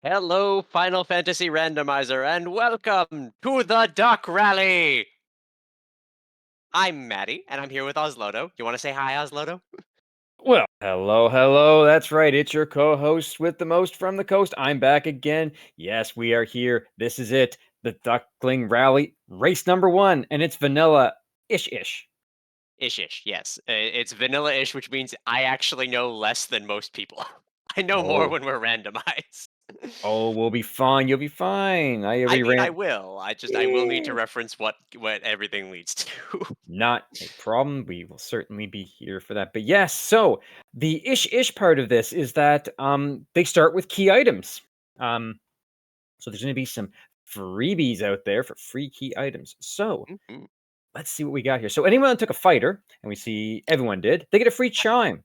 Hello, Final Fantasy Randomizer, and welcome to the Duck Rally! I'm Maddie, and I'm here with Oslodo. You want to say hi, Oslodo? Well, hello. That's right. It's your co-host with the most from the coast. I'm back again. Yes, we are here. This is it. The Duckling Rally, race number 1, and it's vanilla-ish. Ish, yes. It's vanilla-ish, which means I actually know less than most people. I know more Oh, when we're randomized. we'll be fine. You'll be fine. I I already mean, I ran. will. I will need to Yeah. reference what everything leads to. Not a problem. We will certainly be here for that. But yes, so the ish part of this is that they start with key items. Um, so there's going to be some freebies out there for free key items. So Mhm. let's see what we got here. So anyone that took a fighter, and we see everyone did, they get a free chime.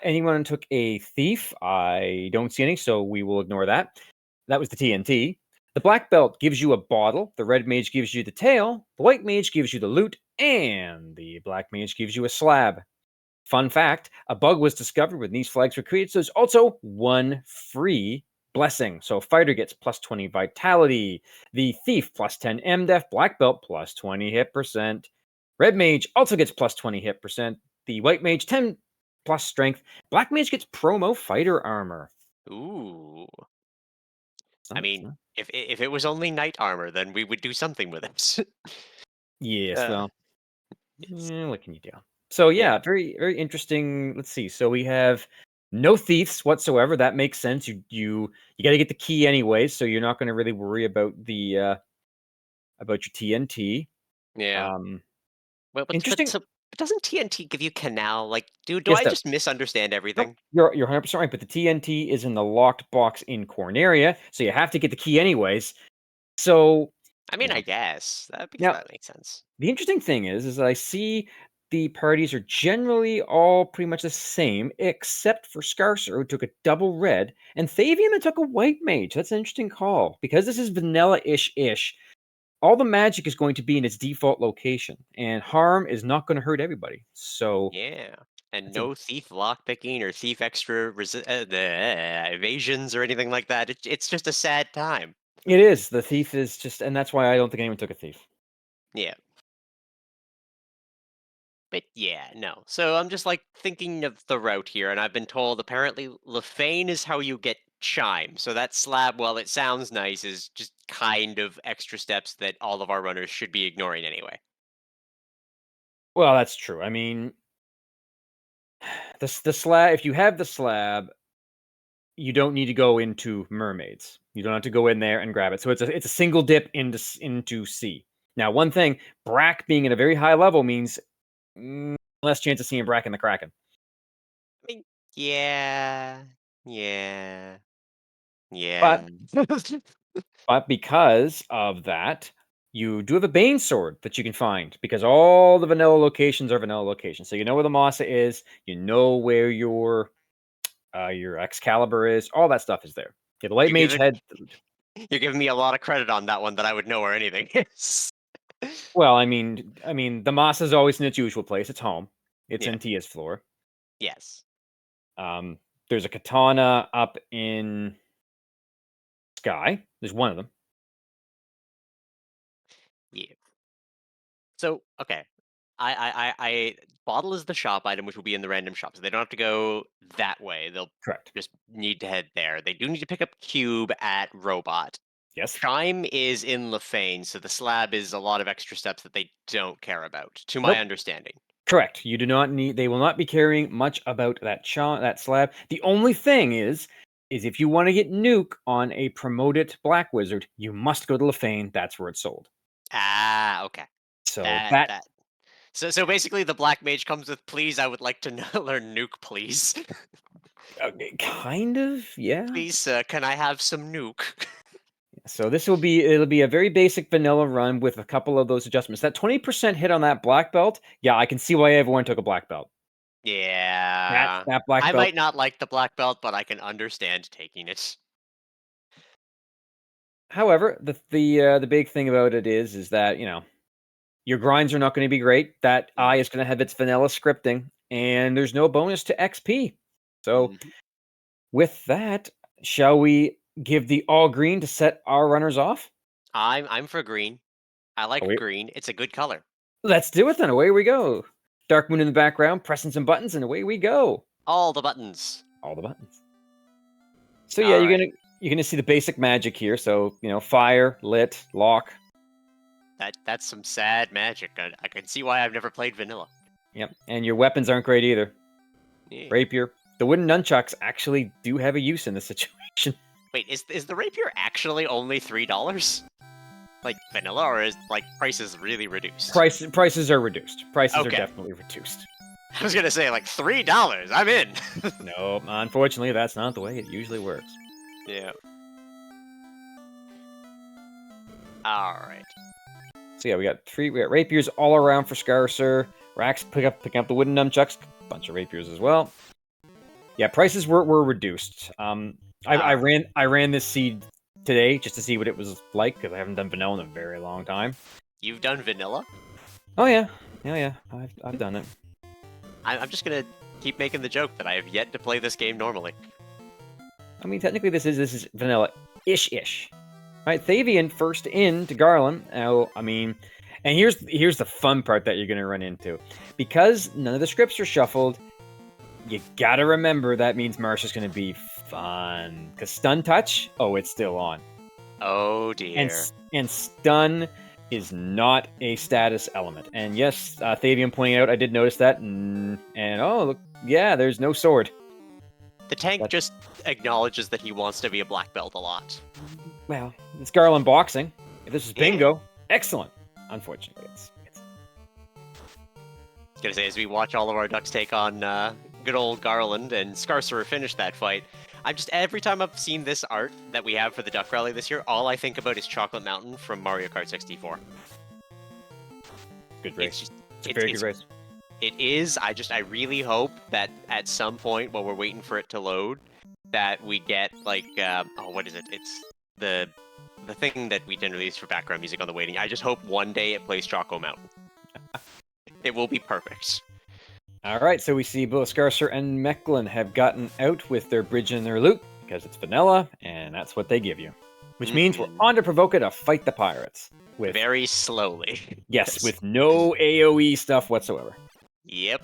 Anyone took a thief, I don't see any, so we will ignore that. That was the TNT. The black belt gives you a bottle. The red mage gives you the tail. The white mage gives you the loot, and the black mage gives you a slab. Fun fact, a bug was discovered when these flags were created, so there's also one free blessing. So fighter gets plus 20 vitality, the thief plus 10 MDef, black belt plus 20 hit percent. Red mage also gets plus 20 hit percent. The white mage 10 plus strength. Black mage gets promo fighter armor. Ooh. I Nice, mean, huh? if it was only knight armor, then we would do something with it. Yes, uh, well, yes. what can you do? So Yeah. yeah, very interesting. Let's see. So we have no thieves whatsoever. That makes sense. You got to get the key anyways, so you're not going to really worry about your TNT. Yeah. Um, Well, interesting. but doesn't TNT give you canal? Like, do Yes, I that just misunderstand nope. everything? You're 100% right. But the TNT is in the locked box in Corneria, so you have to get the key anyways. So I you mean, I know guess now that makes sense. the interesting thing is that I see the parties are generally all pretty much the same, except for Scarcer, who took a double red, and Thavian that took a white mage. That's an interesting call. Because this is vanilla-ish, all the magic is going to be in its default location, and harm is not going to hurt everybody. So Yeah, and that's a no thief lockpicking or thief extra evasions or anything like that. It's just a sad time. it is. The thief is just, and that's why I don't think anyone took a thief. Yeah, but yeah, no. So I'm just like thinking of the route here, and I've been told apparently Lefane is how you get chime. So that slab, while it sounds nice, is just kind of extra steps that all of our runners should be ignoring anyway. Well, that's true. I mean, the slab. If you have the slab, you don't need to go into mermaids. You don't have to go in there and grab it. So it's a single dip into C. Now, one thing, Brack being at a very high level means less chance of seeing Brack in the Kraken. I mean, yeah, yeah, But yeah. but because of that, you do have a Bane sword that you can find because all the vanilla locations are vanilla locations. So you know where the Masa is, you know where your Excalibur is, all that stuff is there. Yeah, the White You give Mage it. head. You're giving me a lot of credit on that one that I would know where anything is. Well, I mean, the Masa is always in its usual place. It's home. It's Yeah. in Tia's floor. Yes. Um, there's a katana up in Sky. There's one of them. Yeah. So okay. I bottle is the shop item, which will be in the random shop, so they don't have to go that way. They'll Correct. just need to head there. They do need to pick up cube at robot. Yes. Chime is in Lefane, so the slab is a lot of extra steps that they don't care about, to my Nope. understanding. Correct. You do not need. They will not be caring much about that slab. The only thing is if you want to get nuke on a promoted Black Wizard, you must go to Lefane. That's where it's sold. Ah, okay. So That that that so basically the black mage comes with please I would like to learn nuke please. kind of, yeah. Please can I have some nuke? So it'll be a very basic vanilla run with a couple of those adjustments. That 20% hit on that black belt, yeah, I can see why everyone took a black belt. That Yeah. that black I belt. might not like the black belt, but I can understand taking it. However, the big thing about it is that your grinds are not going to be great. That eye Mhm, is going to have its vanilla scripting, and there's no bonus to XP. So mhm. with that, shall we give the all green to set our runners off? I'm for green. I Oh, like wait. green. It's a good color. Let's do it then. Away we go. Dark Moon in the background, pressing some buttons, and away we go. All the buttons. All the buttons. So yeah, All right. you're gonna see the basic magic here. So fire, lit, lock. That's some sad magic. I can see why I've never played vanilla. Yep. And your weapons aren't great either. Yeah. Rapier. The wooden nunchucks actually do have a use in this situation. Wait, is the rapier actually only $3? Like vanilla, or is like prices really reduced? Prices are reduced. Prices are Okay. definitely reduced. I was gonna say like $3. I'm in. No, unfortunately, that's not the way it usually works. Yeah. All right. So yeah, we got rapiers all around for Scarcer. Rax picking up the wooden nunchucks. Bunch of rapiers as well. Yeah, prices were reduced. I ran this seed today just to see what it was like because I haven't done vanilla in a very long time. You've done vanilla? Oh yeah. I've done it. I'm just gonna keep making the joke that I have yet to play this game normally. I mean, technically this is vanilla ish. Right, Thavian first in to Garland. Now, I mean, and here's the fun part that you're gonna run into, because none of the scripts are shuffled. You gotta remember that means Marsha's gonna be fun. Because stun touch, oh, it's still on. Oh dear. And stun is not a status element. And yes, Thavian pointing out, I did notice that. And oh, look, yeah, there's no sword. The tank just acknowledges that he wants to be a black belt a lot. Well, it's Garland boxing. If this is bingo, excellent. Unfortunately, it's. I was gonna say, as we watch all of our ducks take on good old Garland and Scarcer finish that fight, every time I've seen this art that we have for the Duck Rally this year, all I think about is Chocolate Mountain from Mario Kart 64. Good race. It's a very good race. It is. I really hope that at some point while we're waiting for it to load, that we get like what is it? It's the thing that we generally use for background music on the waiting. I just hope one day it plays Choco Mountain. It will be perfect. All right, so we see both Scarcer and Mechlin have gotten out with their bridge and their loot because it's vanilla, and that's what they give you. Which means we're on to Provoca to fight the pirates. With very slowly. Yes, with no AoE stuff whatsoever. Yep.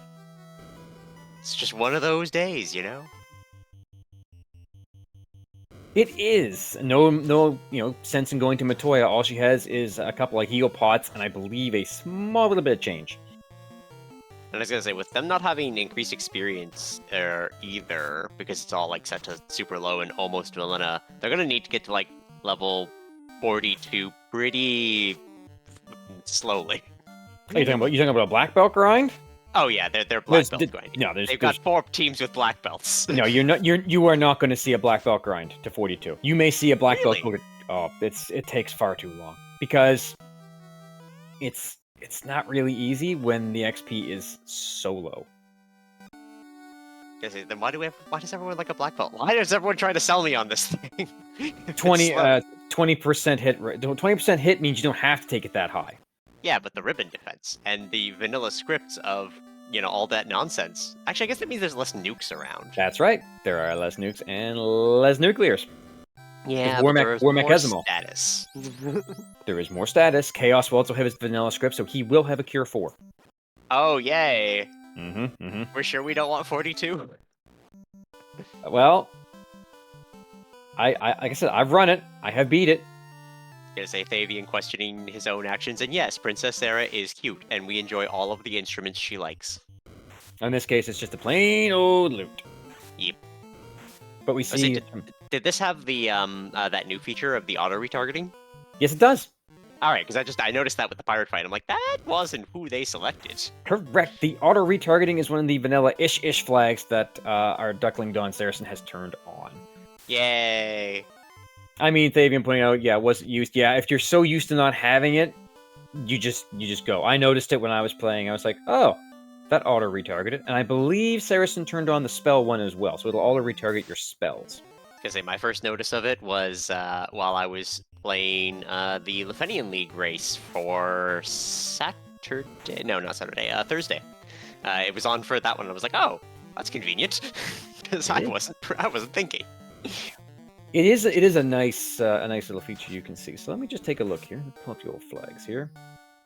It's just one of those days, you know? It is. No, sense in going to Matoya. All she has is a couple of heal pots and I believe a small little bit of change. And I was gonna say, with them not having increased experience either, because it's all like set to super low and almost vanilla, they're gonna need to get to like level 42 pretty slowly. Are you talking about a black belt grind? Oh yeah, they're black belt grinding. No, they've got 4 teams with black belts. No, you are not going to see a black belt grind to 42. You may see a black belt. Oh, it takes far too long because it's not really easy when the XP is so low. Then why does everyone like a black belt? Why does everyone try to sell me on this thing? 20% hit. 20% hit means you don't have to take it that high. Yeah, but the ribbon defense and the vanilla scripts of, all that nonsense. Actually, I guess that means there's less nukes around. That's right. There are less nukes and less nuclears. Yeah, but there is more status. There is more status. Chaos will also have his vanilla script, so he will have a cure 4. Oh, yay. Mm-hmm. We're sure we don't want 42? Well, like I said, I've run it. I have beat it. Gonna say Thavian questioning his own actions, and yes, Princess Sarah is cute, and we enjoy all of the instruments she likes. In this case, it's just a plain old loot. Yep. But we see. Did this have the that new feature of the auto retargeting? Yes, it does. All right, because I noticed that with the pirate fight. I'm like, that wasn't who they selected. Correct. The auto retargeting is one of the vanilla ish flags that our Duckling Don Saracen has turned on. Yay. I mean, Thavian pointing out, yeah, wasn't used. Yeah, if you're so used to not having it, you just go. I noticed it when I was playing. I was like, oh, that auto retargeted. And I believe Saracen turned on the spell one as well, so it'll auto retarget your spells. Because my first notice of it was while I was playing the Lefenian League race for Saturday. No, not Saturday. Thursday. It was on for that one. I was like, oh, that's convenient, because I wasn't thinking. It is a nice little feature you can see. So let me just take a look here. Pull up the old flags here.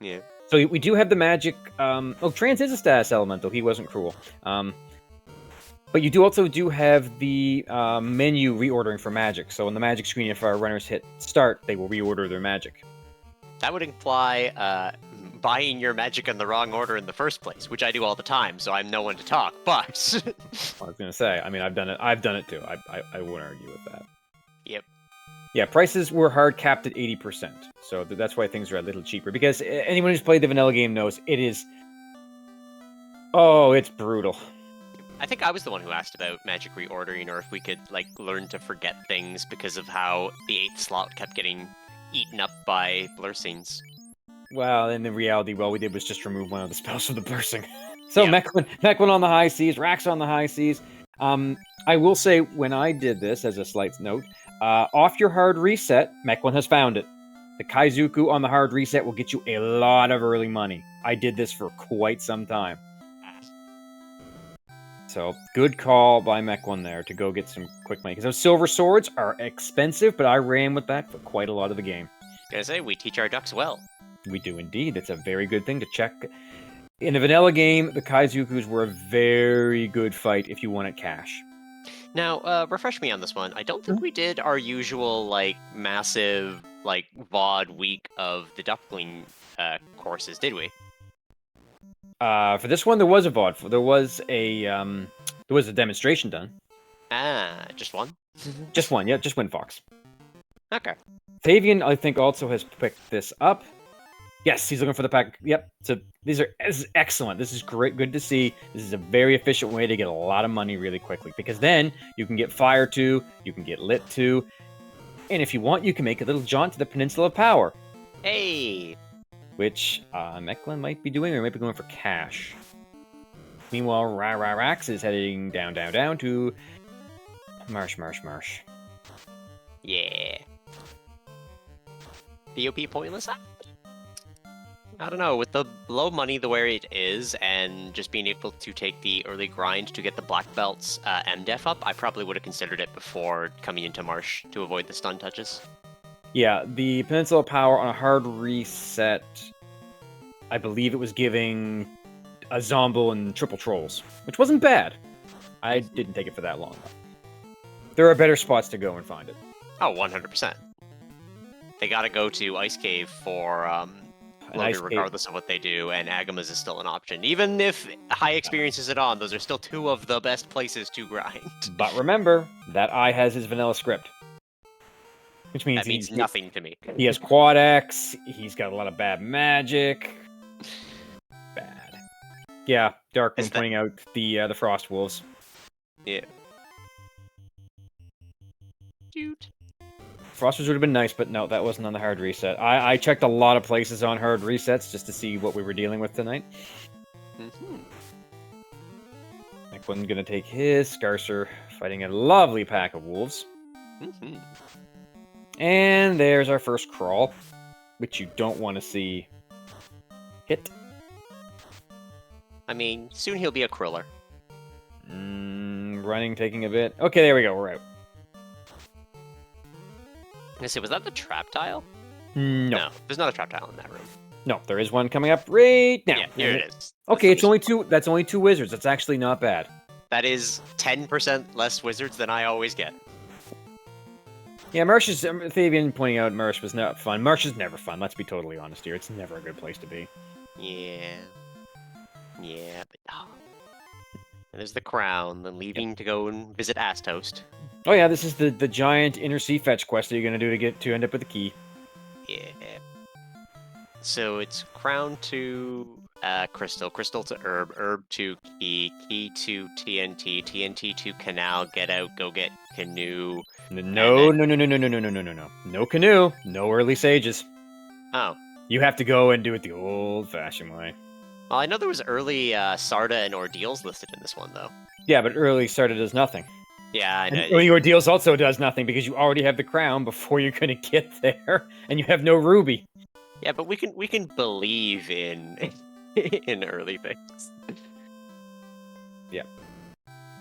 Yeah. So we do have the magic. Trans is a status elemental. He wasn't cruel. But you also have the menu reordering for magic. So on the magic screen, if our runners hit start, they will reorder their magic. That would imply buying your magic in the wrong order in the first place, which I do all the time, so I'm no one to talk, but... I was going to say, I mean, I've done it too. I won't argue with that. Yep. Yeah, prices were hard capped at 80%. So that's why things are a little cheaper. Because anyone who's played the vanilla game knows it is... Oh, it's brutal. I think I was the one who asked about magic reordering, or if we could, like, learn to forget things because of how the 8th slot kept getting eaten up by blessings. Well, in the reality, all we did was just remove one of the spells from the blessing. So Yeah. Mechlin on the high seas, Rax on the high seas. I will say, when I did this, as a slight note, off your hard reset, Mechlin has found it. The Kaizuku on the hard reset will get you a lot of early money. I did this for quite some time. So, good call by Mechlin there to go get some quick money. Because those silver swords are expensive, but I ran with that for quite a lot of the game. Gonna say, we teach our ducks well. We do indeed. It's a very good thing to check. In the vanilla game, the Kaizukus were a very good fight if you wanted cash. Now, refresh me on this one. I don't think we did our usual, like, massive, like, VOD week of the Duckling courses, did we? For this one, there was a VOD. There was a demonstration done. Just one? Just one, yeah, just Windfox. Okay. Fabian, I think, also has picked this up. Yes, he's looking for the pack. Yep. So this is excellent. This is great. Good to see. This is a very efficient way to get a lot of money really quickly, because then you can get Fire 2, you can get Lit 2, and if you want, you can make a little jaunt to the Peninsula of Power. Hey! Which Mechlin might be doing, or might be going for cash. Meanwhile, Rax is heading down to Marsh. Yeah. POP pointless? I don't know, with the low money the way it is, and just being able to take the early grind to get the black belts MDef up, I probably would have considered it before coming into Marsh to avoid the stun touches. Yeah, the Peninsula of Power on a hard reset, I believe it was giving a Zombo and triple trolls, which wasn't bad. I didn't take it for that long, though. There are better spots to go and find it. Oh, 100%. They gotta go to Ice Cave for Loader, regardless of what they do, and Agamas is still an option. Even if high experience isn't on, those are still two of the best places to grind. But remember, that eye has his vanilla script. Which means that means nothing to me. He has Quad X, he's got a lot of bad magic. Bad. Yeah, Darkman pointing out the Frost Wolves. Yeah. Dude. Frosters would have been nice, but no, that wasn't on the hard reset. I checked a lot of places on hard resets just to see what we were dealing with tonight. Mechlin gonna take his Scarcer, fighting a lovely pack of wolves. And there's our first crawl, which you don't want to see hit. I mean, soon he'll be a Kriller. Running, taking a bit. Okay, there we go, we're out. I say, was that the trap tile? No, there's not a trap tile in that room. No, there is one coming up right now. Yeah, here it is. Okay, it's only two. That's only 2 wizards. That's actually not bad. That is 10% less wizards than I always get. Yeah, Marsh is... Fabian pointing out Marsh was not fun. Marsh is never fun, let's be totally honest here. It's never a good place to be. Yeah. Yeah, but... And there's the crown, then leaving to go and visit Astoast. Oh yeah, this is the giant inner sea fetch quest that you're going to do to end up with the key. Yeah. So it's crown to crystal, crystal to herb, herb to key, key to TNT, TNT to canal, get out, go get canoe. No. No canoe. No early sages. Oh. You have to go and do it the old-fashioned way. Well, I know there was early Sarda and Ordeals listed in this one, though. Yeah, but early Sarda does nothing. Yeah, I know. And early Ordeals also does nothing because you already have the crown before you're going to get there, and you have no ruby. Yeah, but we can believe in in early things. Yeah.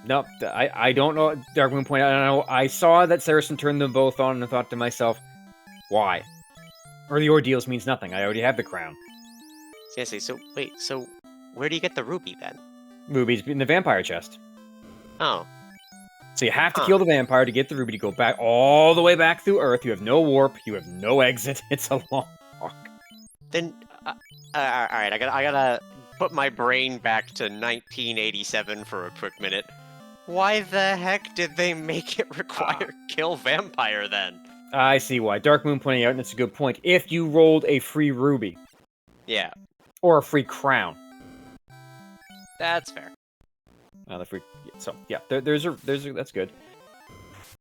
Nope. I don't know. Darkmoon pointed out. I don't know. I saw that Saracen turned them both on, and I thought to myself, why? Or the ordeals means nothing. I already have the crown. Seriously, so wait, so where do you get the ruby then? Ruby's in the vampire chest. Oh, So you have to huh. kill the vampire to get the ruby to go back all the way back through Earth. You have no warp. You have no exit. It's a long walk. Then, all right, I gotta put my brain back to 1987 for a quick minute. Why the heck did they make it require kill vampire then? I see why. Darkmoon pointing out, and it's a good point. If you rolled a free ruby Yeah, or a free crown, that's fair. the free. So yeah, there's a that's good.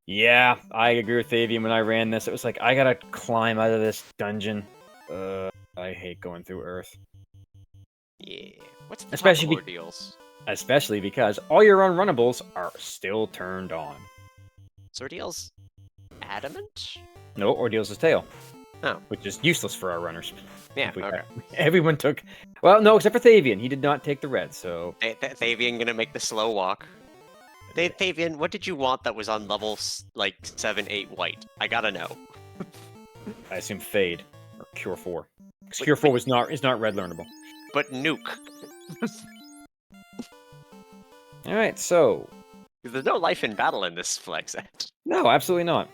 Yeah, I agree with Avian. When I ran this, it was like I gotta climb out of this dungeon. I hate going through Earth, Yeah, what's the especially top of ordeals? especially because all your unrunnables are still turned on. Is ordeals adamant? No, Ordeals' tail. Oh. Which is useless for our runners. Yeah, okay. Everyone took... Well, no, except for Thavian. He did not take the red, so... Thavian gonna make the slow walk. Thavian, what did you want that was on level, like, 7, 8 white? I gotta know. I assume Fade. Or Cure 4. Because Wait, Cure 4 is not red learnable. But nuke. Alright, so... There's no life in battle in this flex set. No, absolutely not.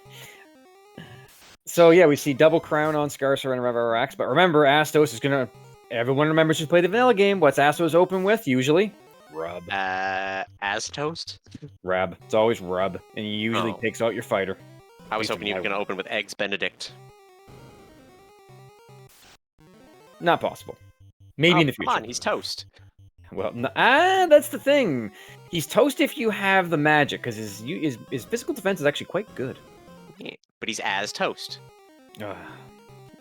So, yeah, we see double crown on Scarcer and Revarax, but remember, Astos is gonna... Everyone remembers who's played the vanilla game. What's Astos open with, usually? Rub. As toast? Rub. It's always rub, and he usually Oh. takes out your fighter. I was least hoping you were I- gonna open with Eggs Benedict. Not possible. Maybe in the future. Come on, he's toast. Well, that's the thing. He's toast if you have the magic, because his physical defense is actually quite good. Yeah, but he's as toast. Ugh.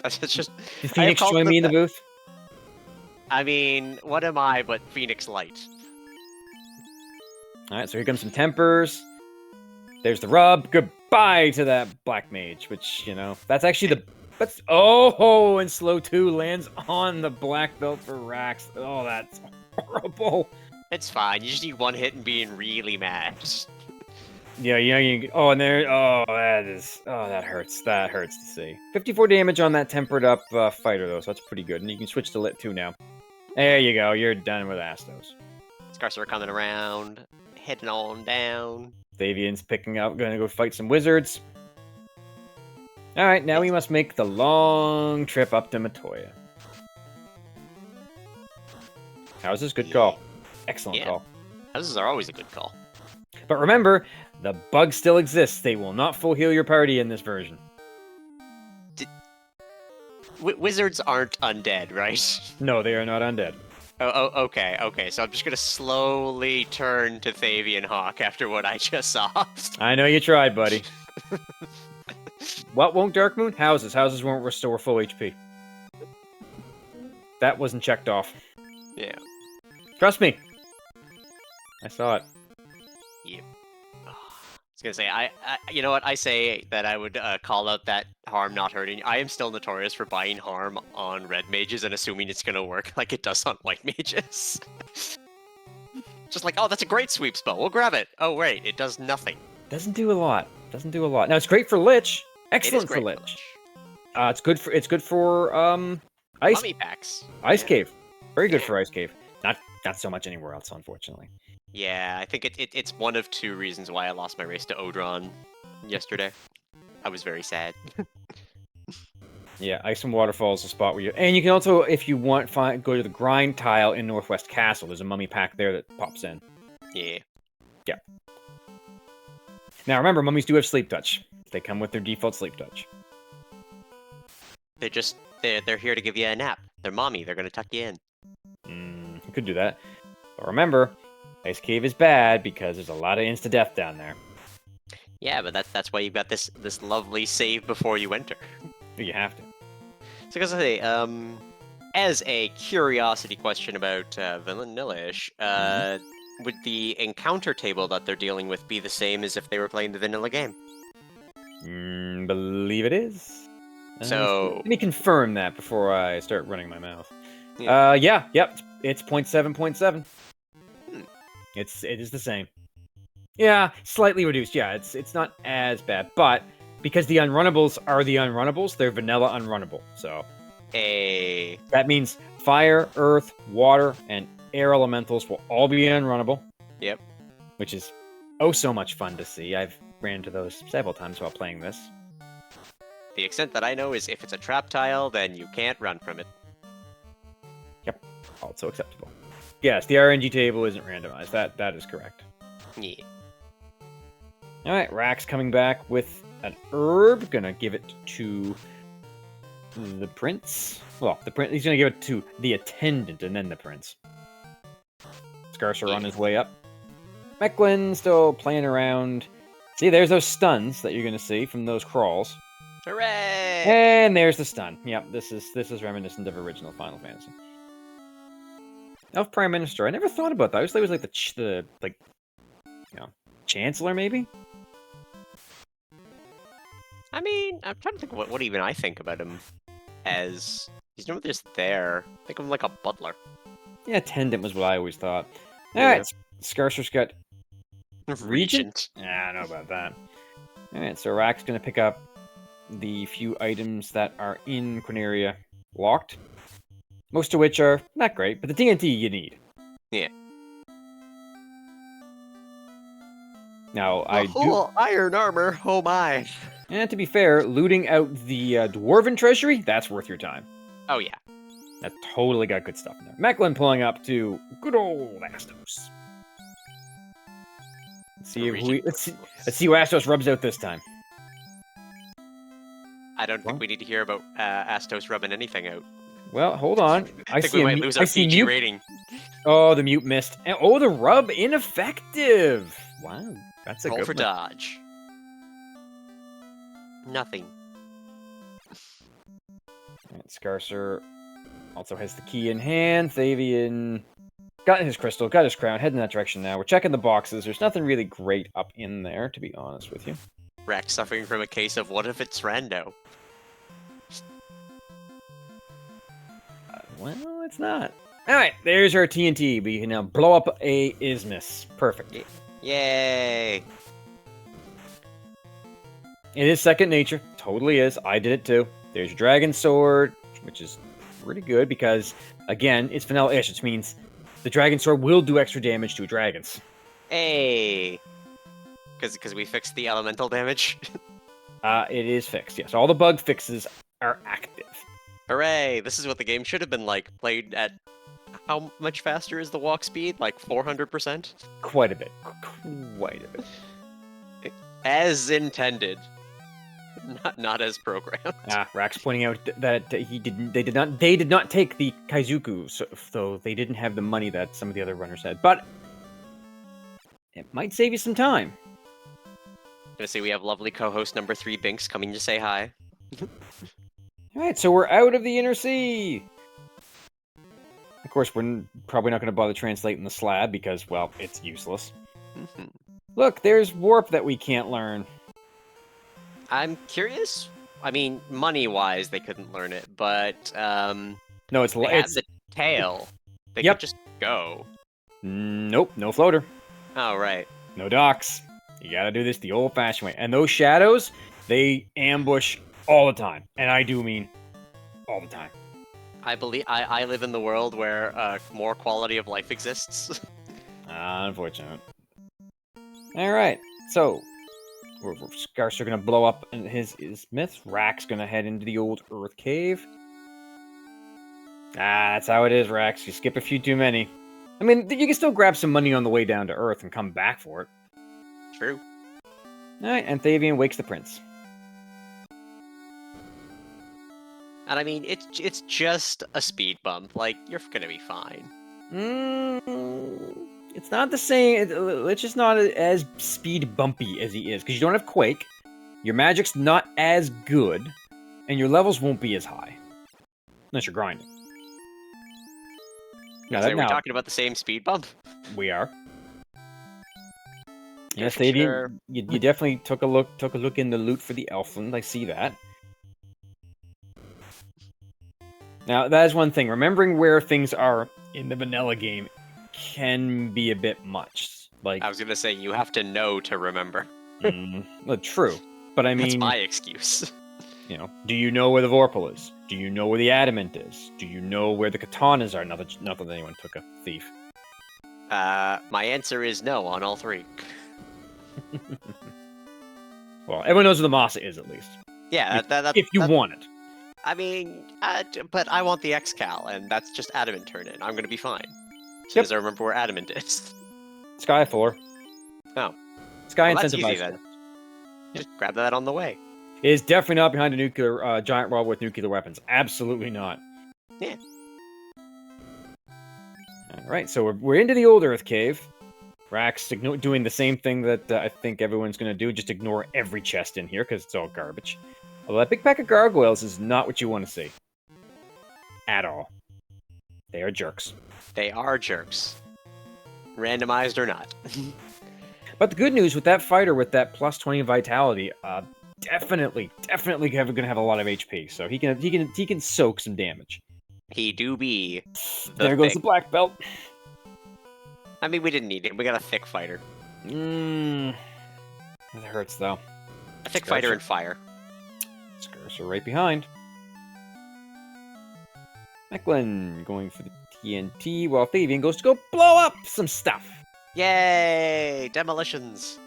That's just... Did Phoenix called join me in the booth? I mean, what am I but Phoenix Light? Alright, so here comes some tempers. There's the rub. Goodbye to that black mage, which, you know, that's actually the... Oh, and slow 2 lands on the black belt for Rax. Oh, that's horrible. It's fine, you just need one hit and being really mad. Yeah, oh, and there, that hurts. That hurts to see. 54 damage on that tempered up fighter, though, so that's pretty good. And you can switch to Lit 2 now. There you go, you're done with Astos. Scarcer coming around, heading on down. Thavian's picking up, gonna go fight some wizards. Alright, now we must make the long trip up to Matoya. How's this? Good call. Excellent call. Houses are always a good call. But remember, the bug still exists. They will not full heal your party in this version. Wizards aren't undead, right? No, they are not undead. Okay. So I'm just gonna slowly turn to Thavian Hawk after what I just saw. I know you tried, buddy. What won't Darkmoon? Houses. Houses won't restore full HP. That wasn't checked off. Yeah. Trust me. I saw it. Yep. I was gonna say, you know what? I say that I would call out that harm not hurting. I am still notorious for buying harm on red mages and assuming it's gonna work like it does on white mages. Just like, oh, that's a great sweep spell. We'll grab it. Oh wait, it does nothing. Doesn't do a lot. Doesn't do a lot. Now it's great for Lich. Excellent for Lich. It's good for Ice Mummy packs. Ice Cave. Very good for Ice Cave. Not so much anywhere else, unfortunately. Yeah, I think it's one of two reasons why I lost my race to Odron yesterday. I was very sad. Yeah, Ice and Waterfall is a spot where you... And you can also, if you want, go to the grind tile in Northwest Castle. There's a mummy pack there that pops in. Yeah. Yeah. Now remember, mummies do have sleep touch. They come with their default sleep touch. They're here to give you a nap. They're mommy. They're gonna tuck you in. You could do that. But remember, Ice Cave is bad because there's a lot of insta-death down there. Yeah, but that's why you've got this lovely save before you enter. You have to. So I was gonna say, as a curiosity question about Vanilla-ish, would the encounter table that they're dealing with be the same as if they were playing the vanilla game? Believe it is. So let me confirm that before I start running my mouth. Yeah. Yep. It's 0.7.7. It is the same. Yeah, slightly reduced. Yeah, it's not as bad, but because the unrunnables are the unrunnables, they're vanilla unrunnable. So A that means fire, earth, water, and air elementals will all be unrunnable. Yep. Which is oh so much fun to see. I've ran into those several times while playing this. The extent that I know is if it's a trap tile, then you can't run from it. Yep, also acceptable. Yes, the RNG table isn't randomized. That is correct. Yeah. All right, Rax coming back with an herb. Gonna give it to the prince. Well, the prince. He's gonna give it to the attendant and then the prince. Scarcer on his way up. Mecklin still playing around. See, there's those stuns that you're gonna see from those crawls. Hooray! And there's the stun. Yep, this is reminiscent of original Final Fantasy. Elf Prime Minister. I never thought about that. I always thought it was like the Chancellor maybe. I mean, I'm trying to think what even I think about him as. He's never just there. I think of him like a butler. Yeah, attendant was what I always thought. All Yeah. right, Scarcer's got Regent. Yeah, I know about that. All right, so Rack's gonna pick up the few items that are in Quinaria locked, most of which are not great, but the TNT you need. Yeah. Now I do. Iron armor. Oh my. And to be fair, looting out the dwarven treasury, that's worth your time. Oh yeah. That totally got good stuff in there. Mecklin pulling up to good old Astos. Let's see who Astos rubs out this time. I don't think we need to hear about Astos rubbing anything out. Well, hold on. I think we might lose our PG rating. Oh, the mute missed. And, oh, the rub ineffective. Wow, that's a Roll good for one. dodge. Nothing. Right, Scarcer also has the key in hand. Thavian got his crystal, got his crown, heading that direction now. We're checking the boxes. There's nothing really great up in there, to be honest with you. Rack suffering from a case of what if it's rando? Well, it's not. All right, there's our TNT. We can now blow up a isthmus. Perfect. Yay! It is second nature. Totally is. I did it too. There's your dragon sword, which is pretty good because, again, it's vanilla-ish, which means the dragon sword will do extra damage to dragons. Hey! Because we fixed the elemental damage. It is fixed, yes. All the bug fixes are active. Hooray! This is what the game should have been like. Played at how much faster is the walk speed? Like 400%? Quite a bit. Quite a bit. As intended. Not as programmed. Rax pointing out that they did not take the Kaizuku, so they didn't have the money that some of the other runners had. But it might save you some time. Gonna say we have lovely co-host number 3 Binks coming to say hi. Alright, so we're out of the Inner Sea! Of course, we're probably not going to bother translating the slab because, well, it's useless. Look, there's warp that we can't learn. I'm curious. I mean, money-wise, they couldn't learn it, but No, it's they have the tail. They could just go. Nope, no floater. Oh, right. No docks. You gotta do this the old-fashioned way. And those shadows, they ambush all the time. And I do mean all the time. I believe I live in the world where more quality of life exists. Unfortunate. Alright, so Scarcer gonna blow up his isthmus. Rack's gonna head into the old Earth Cave. That's how it is, Rax. You skip a few too many. I mean, you can still grab some money on the way down to Earth and come back for it. True. Alright, and Thavian wakes the prince. And I mean, it's just a speed bump. Like, you're gonna be fine. It's not the same. It's just not as speed bumpy as he is, because you don't have Quake, your magic's not as good, and your levels won't be as high. Unless you're grinding. Are we talking about the same speed bump? We are. Yes, Sure. Thavian, you definitely took a look in the loot for the Elfland. I see that. Now, that is one thing. Remembering where things are in the vanilla game can be a bit much. Like, I was gonna say, you have to know to remember. well, true. But I That's mean, my excuse. do you know where the Vorpal is? Do you know where the Adamant is? Do you know where the katanas are? Not that anyone took a thief. My answer is no on all three. Well, everyone knows where the Masa is, at least. Yeah, If you want it. I mean, but I want the X-Cal, and that's just Adamant turn in. I'm gonna be fine. As soon Yep. as I remember where Adamant is. Sky 4. Oh. Sky Well, that's easy incentivized. then. Just grab that on the way. It is definitely not behind a nuclear giant robot with nuclear weapons. Absolutely not. Yeah. All right, so we're into the old Earth cave. Rax doing the same thing that I think everyone's going to do. Just ignore every chest in here because it's all garbage. Although that big pack of gargoyles is not what you want to see. At all. They are jerks. They are jerks. Randomized or not. But the good news with that fighter with that plus 20 vitality, definitely going to have a lot of HP. So he can soak some damage. He do be. There goes the black belt. I mean, we didn't need it. We got a thick fighter. It hurts though. A thick fighter and fire. Skirts are right behind. Mechlin going for the TNT while Fabian goes to go blow up some stuff. Yay! Demolitions.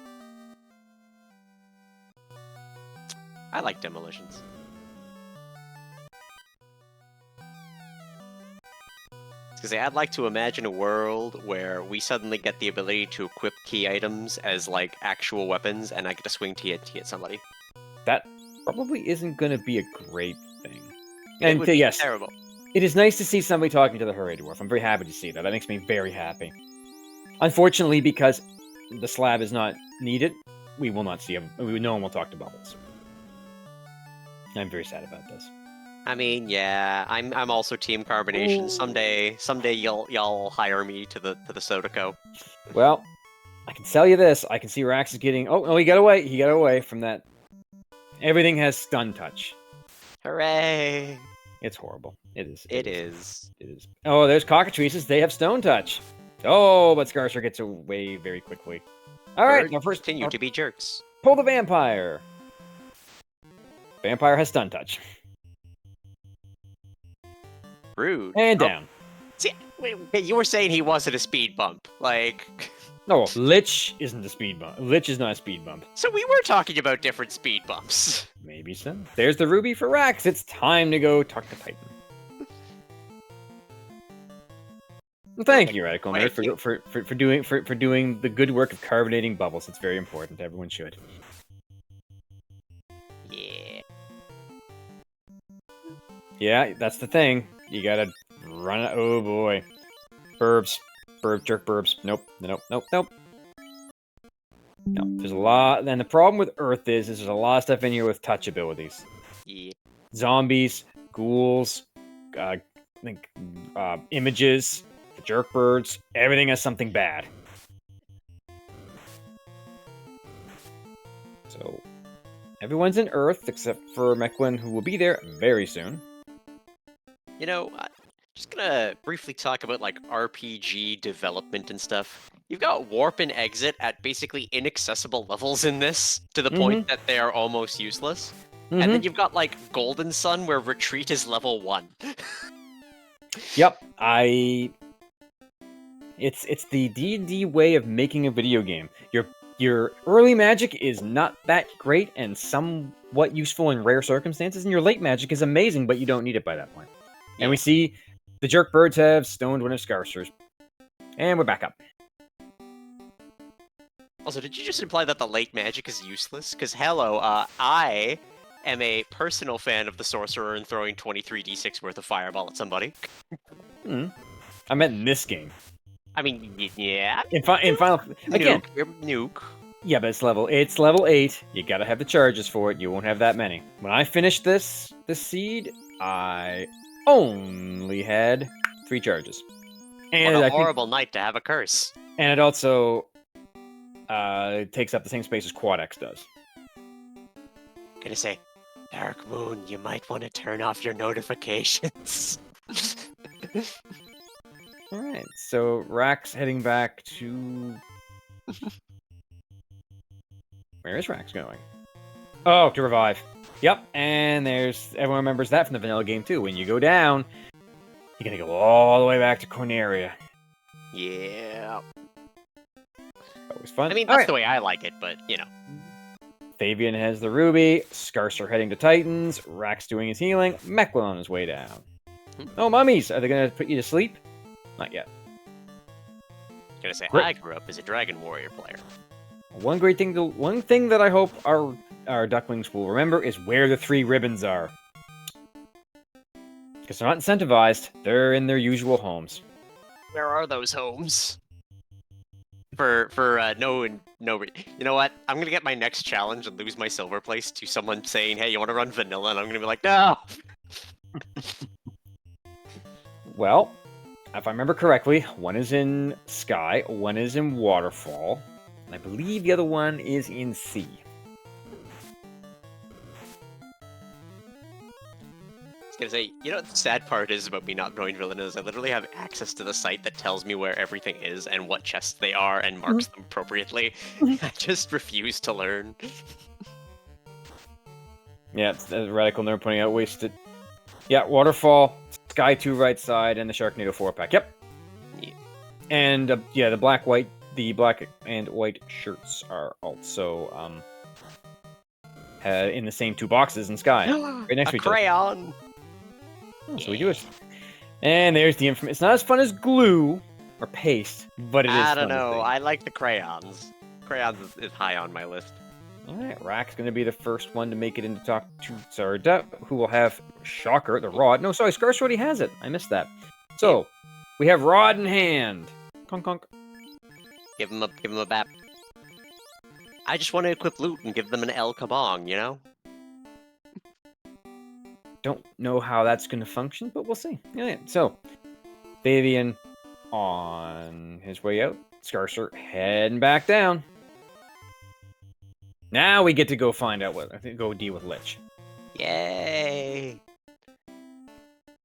I like demolitions. Because I'd like to imagine a world where we suddenly get the ability to equip key items as like actual weapons, and I get to swing TNT at somebody. That probably isn't going to be a great thing. It would be terrible. It is nice to see somebody talking to the Hurry Dwarf. I'm very happy to see that. That makes me very happy. Unfortunately, because the slab is not needed, we will not see him. No one will talk to Bubbles. I'm very sad about this. I mean, yeah, I'm also Team Carbonation. Ooh. Someday y'all hire me to the Sodaco. Well, I can tell you this. I can see Rax is getting. Oh no, he got away. He got away from that. Everything has stun touch. Hooray! It's horrible. It is. It is. Oh, there's cockatrices. They have stone touch. Oh, but Scarsher gets away very quickly. All right, now first continue to be jerks. Pull the vampire. Vampire has stun touch. Rude. And down. See, wait, you were saying he wasn't a speed bump, like. No, Lich isn't a speed bump. Lich is not a speed bump. So we were talking about different speed bumps. Maybe so. There's the ruby for Rax. It's time to go talk to Titan. Well, thank you, Radical Nerd, for doing the good work of carbonating bubbles. It's very important. Everyone should. Yeah. Yeah, that's the thing. You gotta run it. Oh boy. Burbs. Jerk burbs. Nope. No, there's a lot. And the problem with Earth is there's a lot of stuff in here with touch abilities. Yeah. Zombies, ghouls, images, the jerk birds. Everything has something bad. So, everyone's in Earth except for Mechlin, who will be there very soon. You know, just gonna briefly talk about like RPG development and stuff. You've got warp and exit at basically inaccessible levels in this, to the point that they are almost useless. And then you've got like Golden Sun, where retreat is level 1. Yep, it's the D&D way of making a video game. Your early magic is not that great and somewhat useful in rare circumstances, and your late magic is amazing, but you don't need it by that point. Yeah. And we see the jerk birds have stoned one of Scarcers. And we're back up. Also, did you just imply that the late magic is useless? Because hello, I am a personal fan of the sorcerer and throwing 23d6 worth of fireball at somebody. I meant in this game. I mean, yeah. In Final... Again, nuke. Yeah, but it's level 8. You gotta have the charges for it. You won't have that many. When I finished this seed, I only had 3 charges. And what a horrible night to have a curse. And it also takes up the same space as Quad X does. Gonna say, Dark Moon, you might want to turn off your notifications. Alright, so Rax heading back to Where is Rax going? Oh, to revive. Yep, and everyone remembers that from the vanilla game too. When you go down, you're gonna go all the way back to Corneria. Yeah. Always fun. I mean, All that's right. the way I like it, but, you know. Fabian has the ruby. Scarcer heading to Titans. Rax doing his healing. Mechlin on his way down. Oh, mummies! Are they gonna put you to sleep? Not yet. Gonna say, Great. I grew up as a Dragon Warrior player. One thing that I hope our ducklings will remember is where the 3 ribbons are. Because they're not incentivized, they're in their usual homes. Where are those homes? For you know what? I'm gonna get my next challenge and lose my silver place to someone saying, "Hey, you want to run vanilla?" And I'm gonna be like, "No." Well, if I remember correctly, one is in Sky, one is in Waterfall, and I believe the other one is in Sea. I was gonna say, you know what the sad part is about me not knowing vanilla is I literally have access to the site that tells me where everything is and what chests they are and marks them appropriately. I just refuse to learn. Yeah, it's the Radical Nerd pointing out wasted. Yeah, Waterfall, Sky 2 right side, and the Sharknado 4-pack. Yep. Yeah. And yeah, the black and white shirts are also in the same 2 boxes in Sky, right next to A each other. crayon. Oh, so we do it. And there's the information. It's not as fun as glue or paste, but it is. I fun don't to know. see. I like the crayons. Crayons is high on my list. All right, Rack's going to be the first one to make it into talk to Zarda, who will have Shocker, the rod. No, sorry, Scarce already has it. I missed that. So we have rod in hand. Conk conk. Give him a bap. I just want to equip loot and give them an El Kabong, you know? Don't know how that's going to function, but we'll see. Yeah. So Fabian on his way out. Scarcer heading back down. Now we get to go find out go deal with Lich. Yay!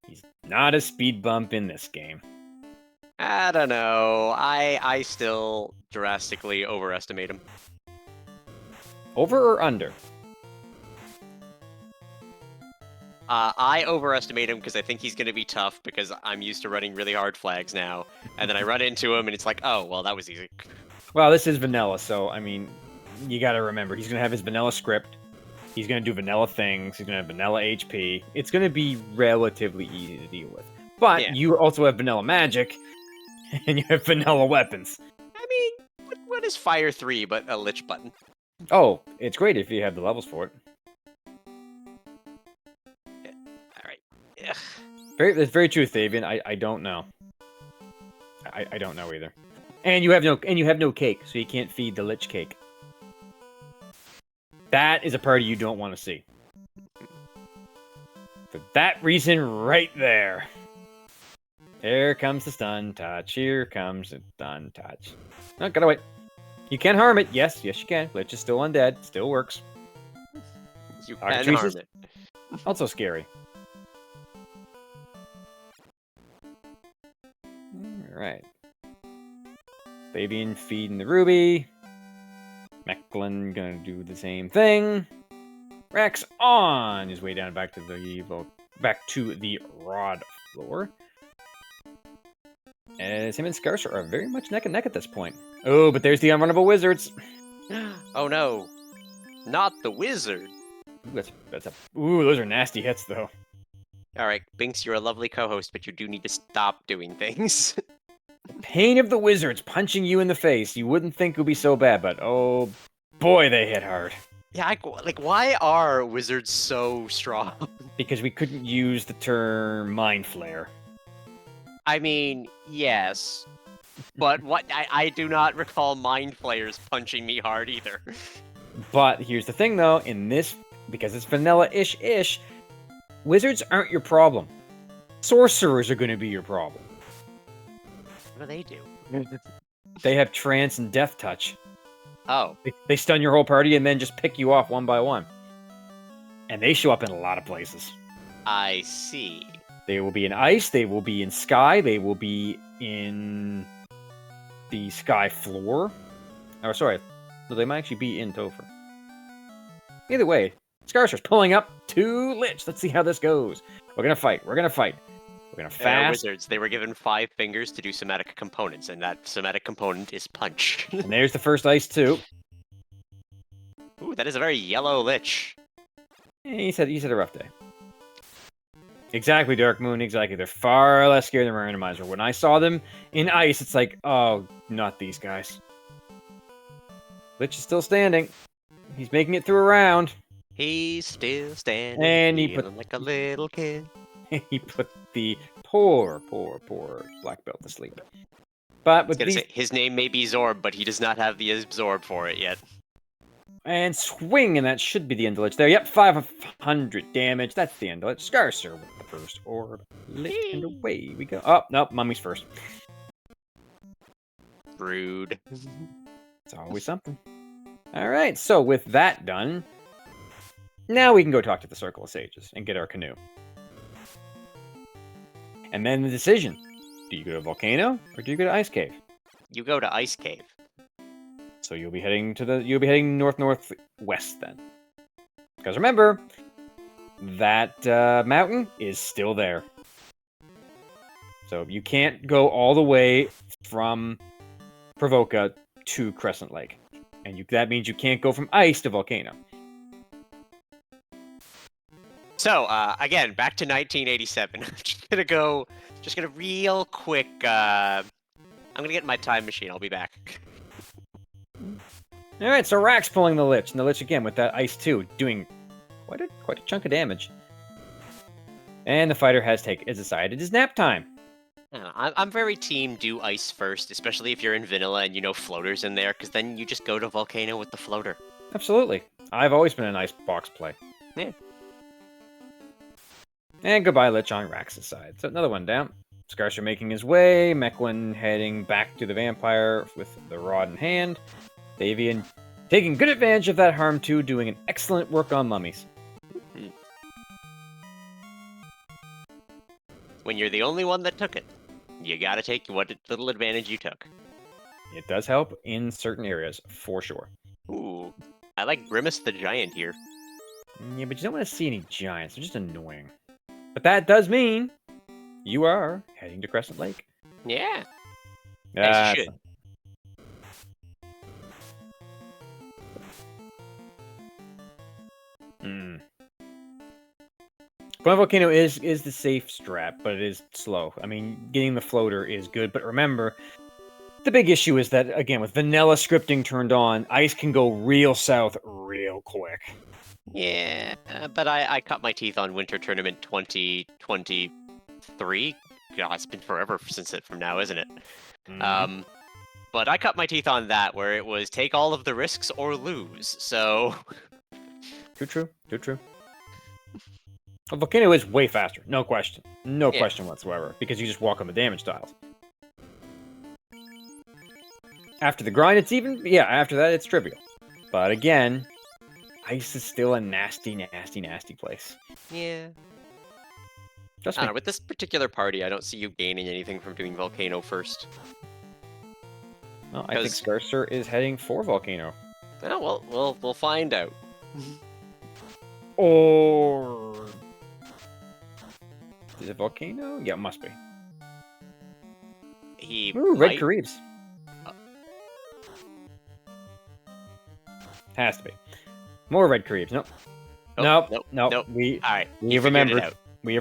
He's not a speed bump in this game. I don't know. I still drastically overestimate him. Over or under? I overestimate him because I think he's going to be tough because I'm used to running really hard flags now. And then I run into him and it's like, oh, well, that was easy. Well, this is vanilla, so, I mean, you gotta remember, he's gonna have his vanilla script. He's gonna do vanilla things. He's gonna have vanilla HP. It's gonna be relatively easy to deal with. But Yeah. you also have vanilla magic, and you have vanilla weapons. I mean, what is Fire 3 but a Lich button? Oh, it's great if you have the levels for it. Alright. That's very true, Thavian. I don't know. I don't know either. And you have no cake, so you can't feed the Lich cake. That is a party you don't want to see. For that reason right there. There comes the stun touch. Here comes the stun touch. No, gotta wait. You can harm it. Yes, you can. Lich is still undead. Still works. You Arc can harm Traces? it. Also scary. Alright. Fabian feeding the ruby. Mechlin gonna do the same thing. Rex on his way down back to the rod floor. As him and Scarcer are very much neck and neck at this point. Oh, but there's the unrunnable wizards. Oh no. Not the wizard. Ooh, those are nasty hits though. Alright, Binks, you're a lovely co-host, but you do need to stop doing things. Pain of the wizards punching you in the face. You wouldn't think it would be so bad, but oh boy, they hit hard. Yeah, like, why are wizards so strong? Because we couldn't use the term mind flare. I mean, yes. But what I do not recall mind flayers punching me hard either. But here's the thing though, in this, because it's vanilla-ish, wizards aren't your problem. Sorcerers are going to be your problem. What do they do? They have trance and death touch. Oh. They stun your whole party and then just pick you off one by one. And they show up in a lot of places. I see. They will be in ice, they will be in sky, they will be in the sky floor. Oh, sorry. No, they might actually be in Topher. Either way, Scarcer's pulling up 2 Lich. Let's see how this goes. We're gonna fight. We're gonna fight. We're gonna They are fast. wizards. They were given 5 fingers to do somatic components, and that somatic component is punch. And there's the first ice too. Ooh, that is a very yellow lich. He said a rough day. Exactly, Dark Moon, exactly. They're far less scary than Randomizer. When I saw them in ice, it's like, oh, not these guys. Lich is still standing. He's making it through a round. He's still standing, And he feeling like a little kid. he put the poor black belt to sleep. But with these... his name may be Zorb, but he does not have the absorb for it yet. And swing, and that should be the end of Lich there. Yep, 500 damage. That's the end of Lich. Scarcer with the first orb. Lit, and away we go. Oh, nope, Mummy's first. Rude. It's always something. Alright, so with that done, now we can go talk to the Circle of Sages and get our canoe. And then the decision. Do you go to Volcano, or do you go to Ice Cave? You go to Ice Cave. So you'll be heading north-northwest then. Because remember, that mountain is still there. So you can't go all the way from Provoca to Crescent Lake. And that means you can't go from ice to Volcano. So, again, back to 1987. Just gonna real quick, I'm gonna get in my time machine, I'll be back. Alright, so Rack's pulling the Lich, and the Lich again with that ice too, doing quite a chunk of damage. And the fighter has decided it's nap time. I'm very team do ice first, especially if you're in vanilla and you know floaters in there, because then you just go to Volcano with the floater. Absolutely. I've always been an ice box play. Yeah. And goodbye Lich on Rax's side. So another one down. Scarcer making his way, Mechlin heading back to the vampire with the rod in hand. Davian taking good advantage of that harm too, doing an excellent work on mummies. When you're the only one that took it, you gotta take what little advantage you took. It does help in certain areas, for sure. Ooh, I like Grimace the Giant here. Yeah, but you don't want to see any giants. They're just annoying. But that does mean you are heading to Crescent Lake. Yeah. As you should. Point Volcano is the safe strat, but it is slow. I mean, getting the floater is good, but remember, the big issue is that, again, with vanilla scripting turned on, ice can go real south real quick. Yeah, but I cut my teeth on Winter Tournament 2023. God, it's been forever since it from now, isn't it? Mm-hmm. But I cut my teeth on that, where it was take all of the risks or lose, so... Too true. Well, Volcano is way faster, no question. No question whatsoever, because you just walk on the damage tiles. After the grind, it's even... Yeah, after that, it's trivial. But again, ice is still a nasty place. Yeah. Just I don't know, with this particular party, I don't see you gaining anything from doing Volcano first. Well, I think Scarcer is heading for Volcano. Oh, well, we'll find out. Or... Is it Volcano? Yeah, it must be. Ooh, Red Caribs. Has to be. More Red Caribs. Nope. Nope. We have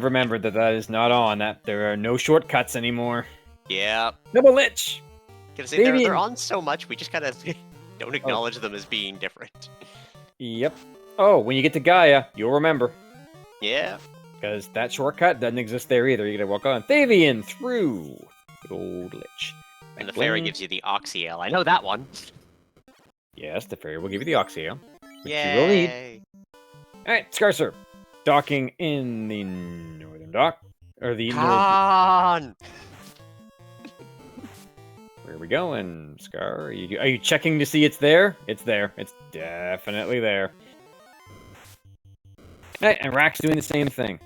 remembered that is not on. That there are no shortcuts anymore. Yeah. Double Lich. They're on so much, we just kind of don't acknowledge them as being different. Yep. Oh, when you get to Gaia, you'll remember. Yeah. Because that shortcut doesn't exist there either. You gotta walk on Thavian through the old Lich. And the fairy gives you the Oxyale. I know that one. Yes, the fairy will give you the Oxyale. Which Yay. you will need. Alright, Scarcer. Docking in the northern dock. Or the northern. Where are we going, Scar? Are you checking to see it's there? It's there. It's definitely there. Alright, and Rack's doing the same thing.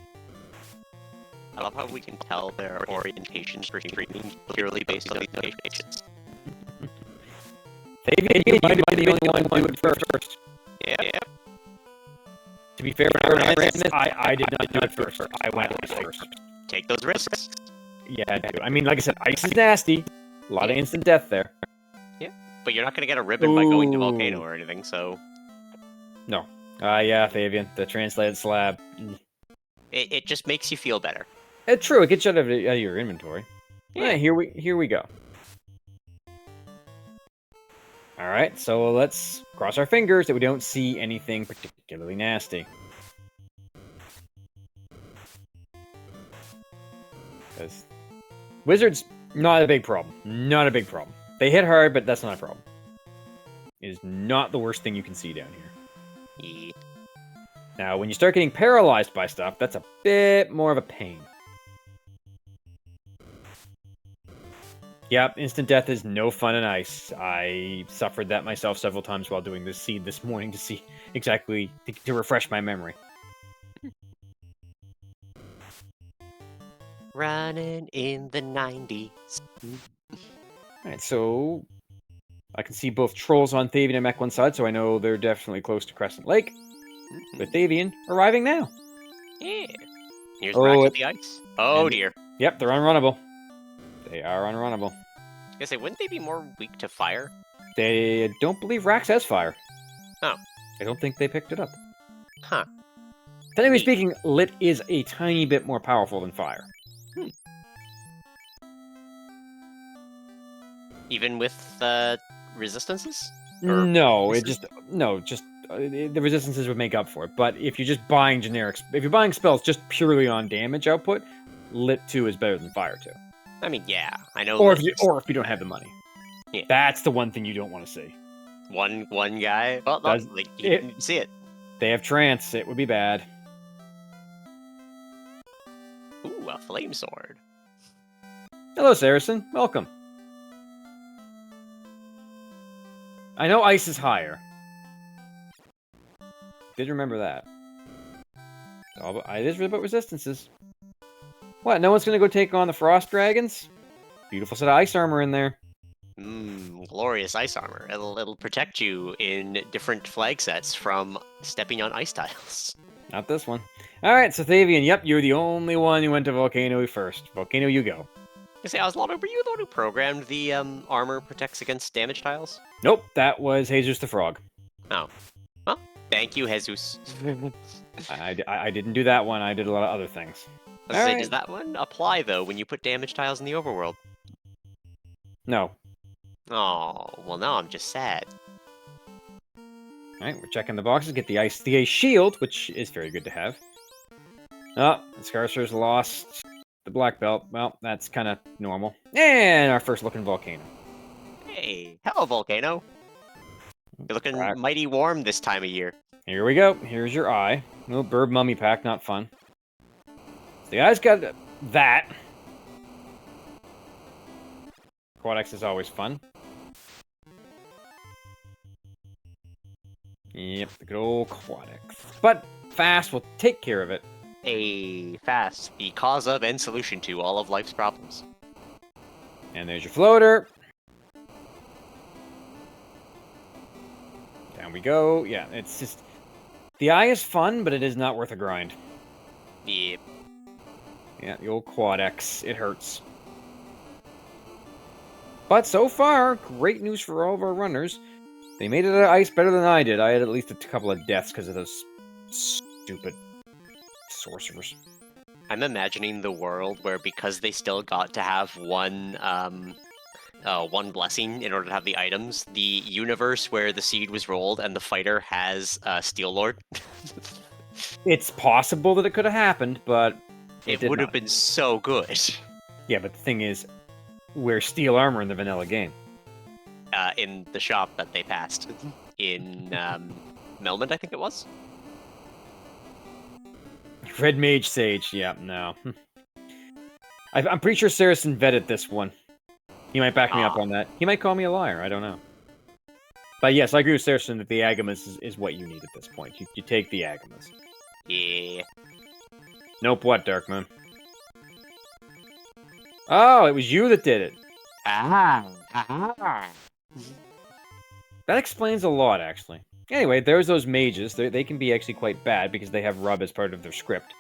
I love how we can tell their orientations for streaming purely based on these notifications. Fabian, you might have been the only one to do it first. Yeah. To be fair, when I ran this, I did not do it first. I went first. Take those risks. Yeah, I do. I mean, like I said, ice is nasty. A lot of instant death there. Yeah. But you're not going to get a ribbon by going to Volcano or anything, so... No. Yeah, Fabian, the translated slab. It just makes you feel better. True, it gets you out of your inventory. Yeah. Right, here we go. Alright, so let's cross our fingers that we don't see anything particularly nasty. Because wizards, not a big problem. Not a big problem. They hit hard, but that's not a problem. It is not the worst thing you can see down here. Yeah. Now, when you start getting paralyzed by stuff, that's a bit more of a pain. Yep, instant death is no fun in ice. I suffered that myself several times while doing this seed this morning to see exactly, to refresh my memory. Running in the 90s. Alright, so I can see both trolls on Thavian and Mech one side, so I know they're definitely close to Crescent Lake. With Thavian arriving now. Yeah. Here's Rack at the ice. Oh dear. Yep, they're unrunnable. They are unrunnable. I was gonna say, wouldn't they be more weak to fire? They don't believe Rax has fire. Oh. I don't think they picked it up. Huh. Technically speaking, Lit is a tiny bit more powerful than fire. Even with resistances? No, the resistances would make up for it. But if you're just buying generics, if you're buying spells just purely on damage output, Lit 2 is better than Fire 2. I mean, yeah, I know. Or if you don't have the money. Yeah. That's the one thing you don't want to see. One guy. Well, no, you didn't see it. They have trance. It would be bad. Ooh, a flame sword. Hello, Saracen. Welcome. I know ice is higher. Did remember that. It is about resistances. What, no one's gonna go take on the Frost Dragons? Beautiful set of ice armor in there. Glorious ice armor. It'll protect you in different flag sets from stepping on ice tiles. Not this one. Alright, so Thavian, yep, you're the only one who went to Volcano first. Volcano, you go. I say, Oswaldo, were you the one who programmed the armor protects against damage tiles? Nope, that was Jesus the Frog. Oh. Well, thank you, Jesus. I didn't do that one, I did a lot of other things. I was say, does that one apply, though, when you put damage tiles in the overworld? No. Oh, well, now I'm just sad. Alright, we're checking the boxes, get the ice shield, which is very good to have. Oh, Scarcer's lost the black belt. Well, that's kind of normal. And our first look in Volcano. Hey, hello, Volcano. You're looking mighty warm this time of year. Here we go. Here's your eye. No bird mummy pack, not fun. The eye's got that. Quadex is always fun. Yep, the good old Quadex. But fast will take care of it. Fast, the cause of and solution to all of life's problems. And there's your floater. Down we go. Yeah, it's just... The eye is fun, but it is not worth a grind. Yep. Yeah, the old Quadex. It hurts. But so far, great news for all of our runners. They made it out of ice better than I did. I had at least a couple of deaths because of those stupid sorcerers. I'm imagining the world where, because they still got to have one blessing in order to have the items, the universe where the seed was rolled and the fighter has Steel Lord. It's possible that it could have happened, but it would have been so good. Yeah, but the thing is, where's Steel Armor in the vanilla game? In the shop that they passed. In Melmond, I think it was. Red Mage Sage, yeah, no. I'm pretty sure Saracen vetted this one. He might back me up on that. He might call me a liar, I don't know. But yes, I agree with Saracen that the Agamas is what you need at this point. You take the Agamas. Yeah. Nope, what, Darkmoon? Oh, it was you that did it. That explains a lot, actually. Anyway, there's those mages. They can be actually quite bad because they have rub as part of their script.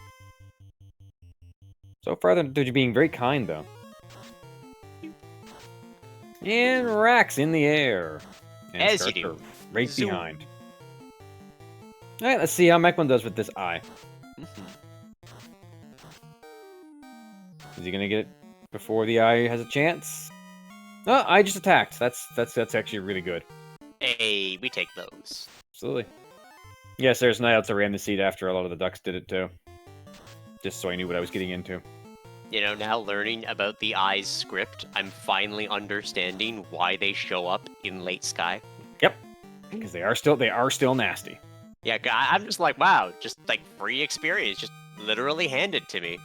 So far, they're being very kind, though. And Rax in the air. And As you do. Scarter right Zoom. behind. Alright, let's see how Mechlin does with this eye. Is he gonna get it before the eye has a chance? Oh, I just attacked. That's actually really good. Hey, we take those. Absolutely. Yes, there's night outs I ran the seat after a lot of the ducks did it too. Just so I knew what I was getting into. You know, now learning about the Eyes script, I'm finally understanding why they show up in Late Sky. Yep. Because they are still nasty. Yeah, I'm just like, wow, just like free experience, just literally handed to me.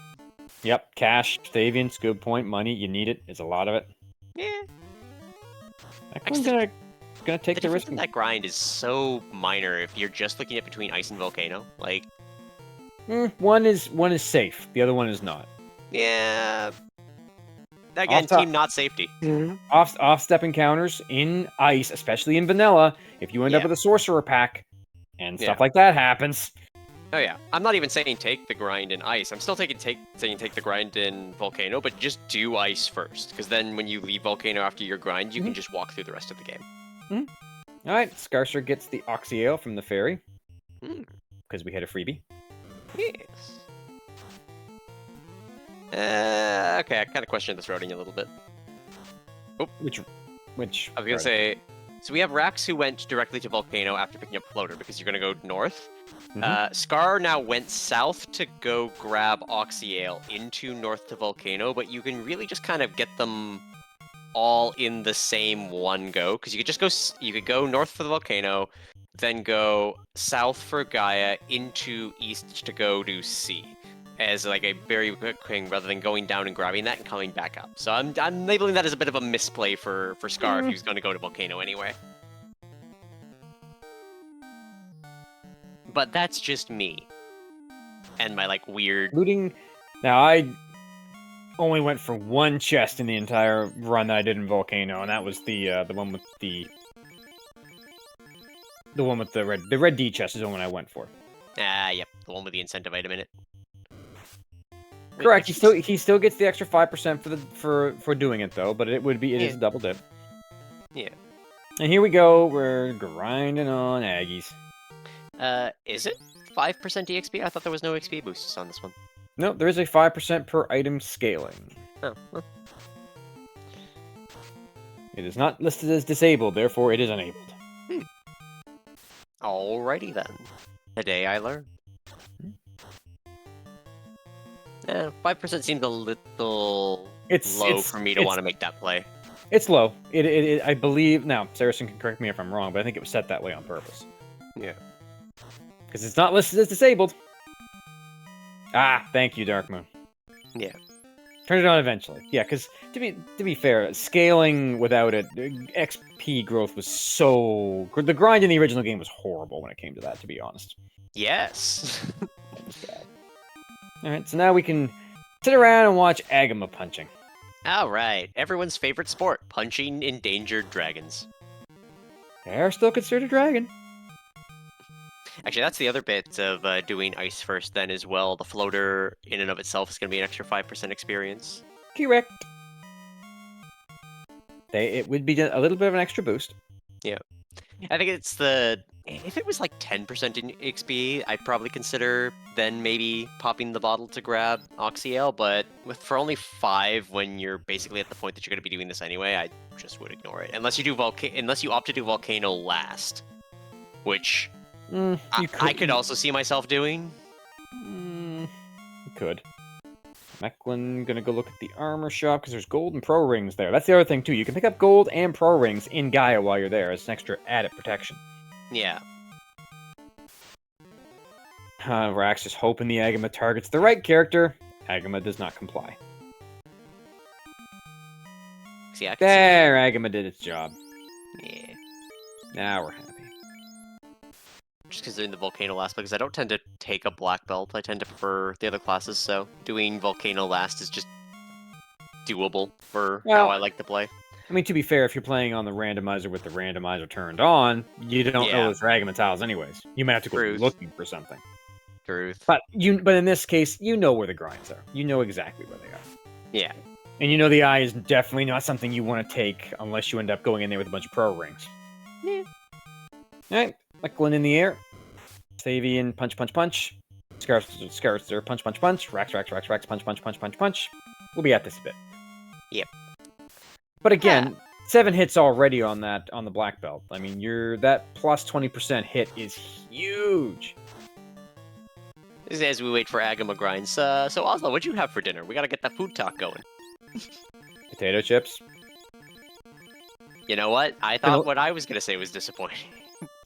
Yep, cash, savings, good point, money, you need it. It's a lot of it. Yeah. I'm gonna take the risk. In that grind is so minor if you're just looking at between Ice and Volcano. Like, one is safe, the other one is not. yeah. Again, team not safety. Off step encounters in Ice, especially in Vanilla, if you end up with a Sorcerer pack, and stuff like that happens. Oh yeah, I'm not even saying take the grind in Ice. I'm still saying take the grind in Volcano, but just do Ice first, because then when you leave Volcano after your grind, you can just walk through the rest of the game. All right, Scarcer gets the Oxyale from the fairy, because we had a freebie. Yes. Okay, I kind of questioned this routing a little bit. Oh, which? I was gonna say, so we have Rax who went directly to Volcano after picking up Floater because you're gonna go north. Scar now went south to go grab Oxyale into north to Volcano, but you can really just kind of get them all in the same one go, because you could go north for the Volcano, then go south for Gaia, into east to go to C, as like a very quick thing rather than going down and grabbing that and coming back up. So I'm labeling that as a bit of a misplay for Scar if he was going to go to Volcano anyway. But that's just me. And my, like, weird... Looting... Now, I only went for one chest in the entire run that I did in Volcano, and that was the one with the... The one with the red... The red D chest is the one I went for. Yep. The one with the incentive item in it. Correct. He still gets the extra 5% for doing it, though, but it is a double dip. Yeah. And here we go. We're grinding on Aggies. Is it 5% EXP? I thought there was no XP boosts on this one. No, there is a 5% per item scaling. Oh, well. It is not listed as disabled, therefore it is enabled. Alrighty then. Today I learned. 5% seems a little low for me to want to make that play. It's low. I believe... Now, Saracen can correct me if I'm wrong, but I think it was set that way on purpose. Yeah. Because it's not listed as disabled. Ah, thank you, Darkmoon. Yeah. Turn it on eventually. Yeah, because to be fair, scaling without it, XP growth was so... The grind in the original game was horrible when it came to that, to be honest. Yes. That was bad. Alright, so now we can sit around and watch Agama punching. Alright, everyone's favorite sport, punching endangered dragons. They're still considered a dragon. Actually, that's the other bit of doing Ice first then as well. The floater in and of itself is going to be an extra 5% experience. Correct. It would be a little bit of an extra boost. Yeah. I think it's the... If it was like 10% in XP, I'd probably consider then maybe popping the bottle to grab Oxyale, but for only 5 when you're basically at the point that you're going to be doing this anyway, I just would ignore it. Unless you opt to do Volcano last, which... I could also see myself doing. You could. Mechlin gonna go look at the armor shop because there's gold and pro rings there. That's the other thing too. You can pick up gold and pro rings in Gaia while you're there as an extra added protection. Yeah. Rax just hoping the Agama targets the right character. Agama does not comply. See, there, Agama did its job. Yeah. Now we're happy. Just considering the Volcano last, because I don't tend to take a black belt. I tend to prefer the other classes, so doing Volcano last is just doable for how I like to play. I mean, to be fair, if you're playing on the randomizer with the randomizer turned on, you don't know Yeah, those Ragama tiles anyways. You might have to go truth, looking for something. truth. But in this case, you know where the grinds are. You know exactly where they are. Yeah. And you know the eye is definitely not something you want to take unless you end up going in there with a bunch of pro rings. Yeah. Alright, Duckling in the air. Savian, punch, punch, punch. Scarcer, punch, punch, punch. Rax, punch, punch, punch, punch, punch. We'll be at this a bit. Yep. But again, 7 hits already on the black belt. I mean, that plus 20% hit is huge. As we wait for Agama grinds, so Oslo, what'd you have for dinner? We gotta get that food talk going. Potato chips. You know what? I thought what I was gonna say was disappointing.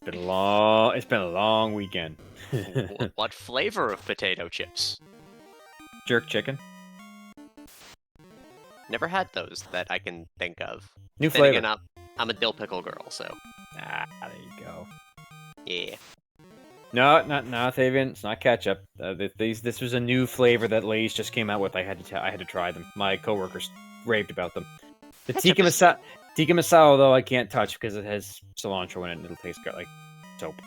It's been a long weekend. What flavor of potato chips? Jerk chicken. Never had those that I can think of. New Then flavor. again, I'm a dill pickle girl, so Ah, there you go. yeah. No, not Thavian. It's not ketchup. This was a new flavor that Lay's just came out with. I had to try them. My coworkers raved about them. The tikka masala though I can't touch because it has cilantro in it and it'll taste like soap.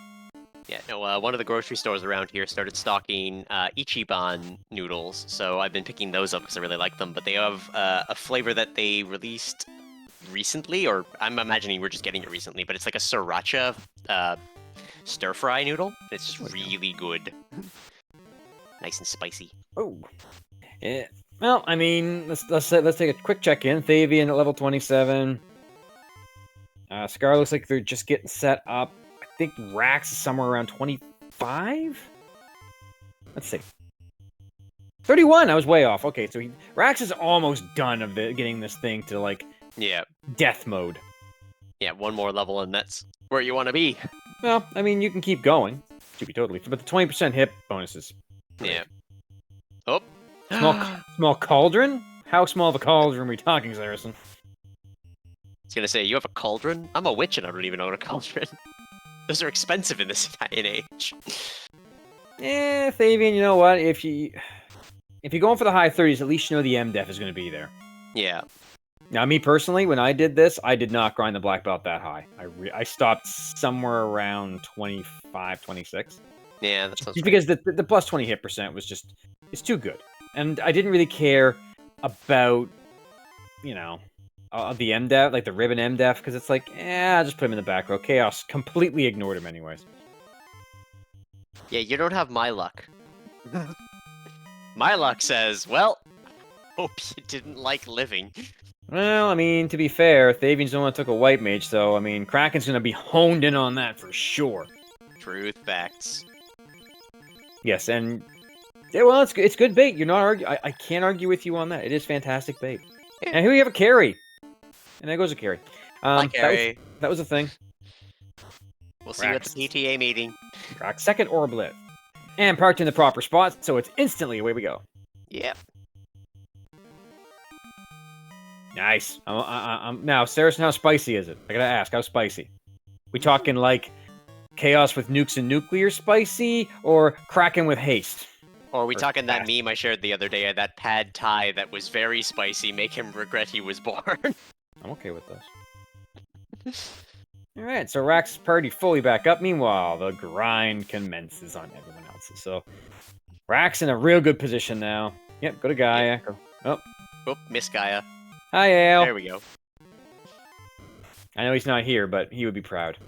Yeah, no, one of the grocery stores around here started stocking Ichiban noodles, so I've been picking those up because I really like them, but they have a flavor that they released recently, or I'm imagining we're just getting it recently, but it's like a sriracha stir-fry noodle. It's just really good. Nice and spicy. Oh. Yeah. Well, I mean, let's take a quick check-in. Thavian at level 27. Scar looks like they're just getting set up. I think Rax is somewhere around 25? Let's see. 31! I was way off. Okay, so Rax is almost done of getting this thing to, like, Yeah. death mode. Yeah, one more level and that's where you want to be. Well, I mean, you can keep going. To be totally... But the 20% hit bonuses. Yeah. Oh. Small cauldron? How small of a cauldron are we talking, Saracen? I was gonna say, you have a cauldron? I'm a witch and I don't even own a cauldron. Those are expensive in this day and age. Thavian, you know what? If you're going for the high 30s, at least you know the MDef is going to be there. Yeah. Now, me personally, when I did this, I did not grind the black belt that high. I stopped somewhere around 25, 26. Yeah, that sounds Just right. because the plus 20 hit percent was just... It's too good. And I didn't really care about, the MDef, like the ribbon MDef, because it's like, I'll just put him in the back row. Chaos completely ignored him anyways. Yeah, you don't have my luck. My luck says, well, hope you didn't like living. Well, I mean, to be fair, Thavian's the one that took a white mage, so, I mean, Kraken's going to be honed in on that for sure. Truth, facts. Yes, and... Yeah, well, it's good bait. You're not I can't argue with you on that. It is fantastic bait. Yeah. And here we have a carry. And there goes a carry. Hi, Carrie. That was a thing. We'll see you at the PTA meeting. Rock second orblet. And parked in the proper spot, so it's instantly away we go. Yep. Nice. Now, Saracen, how spicy is it? I gotta ask, how spicy? We talking like chaos with nukes and nuclear spicy, or Kraken with haste? Or are we talking that fast. meme I shared the other day, that pad thai that was very spicy, make him regret he was born? I'm okay with this. Alright, so Rax's party fully back up. Meanwhile, the grind commences on everyone else's. So, Rax in a real good position now. Yep, go to Gaia. Go. Oh. Oop, Miss Gaia. Hi, Ale. There we go. I know he's not here, but he would be proud.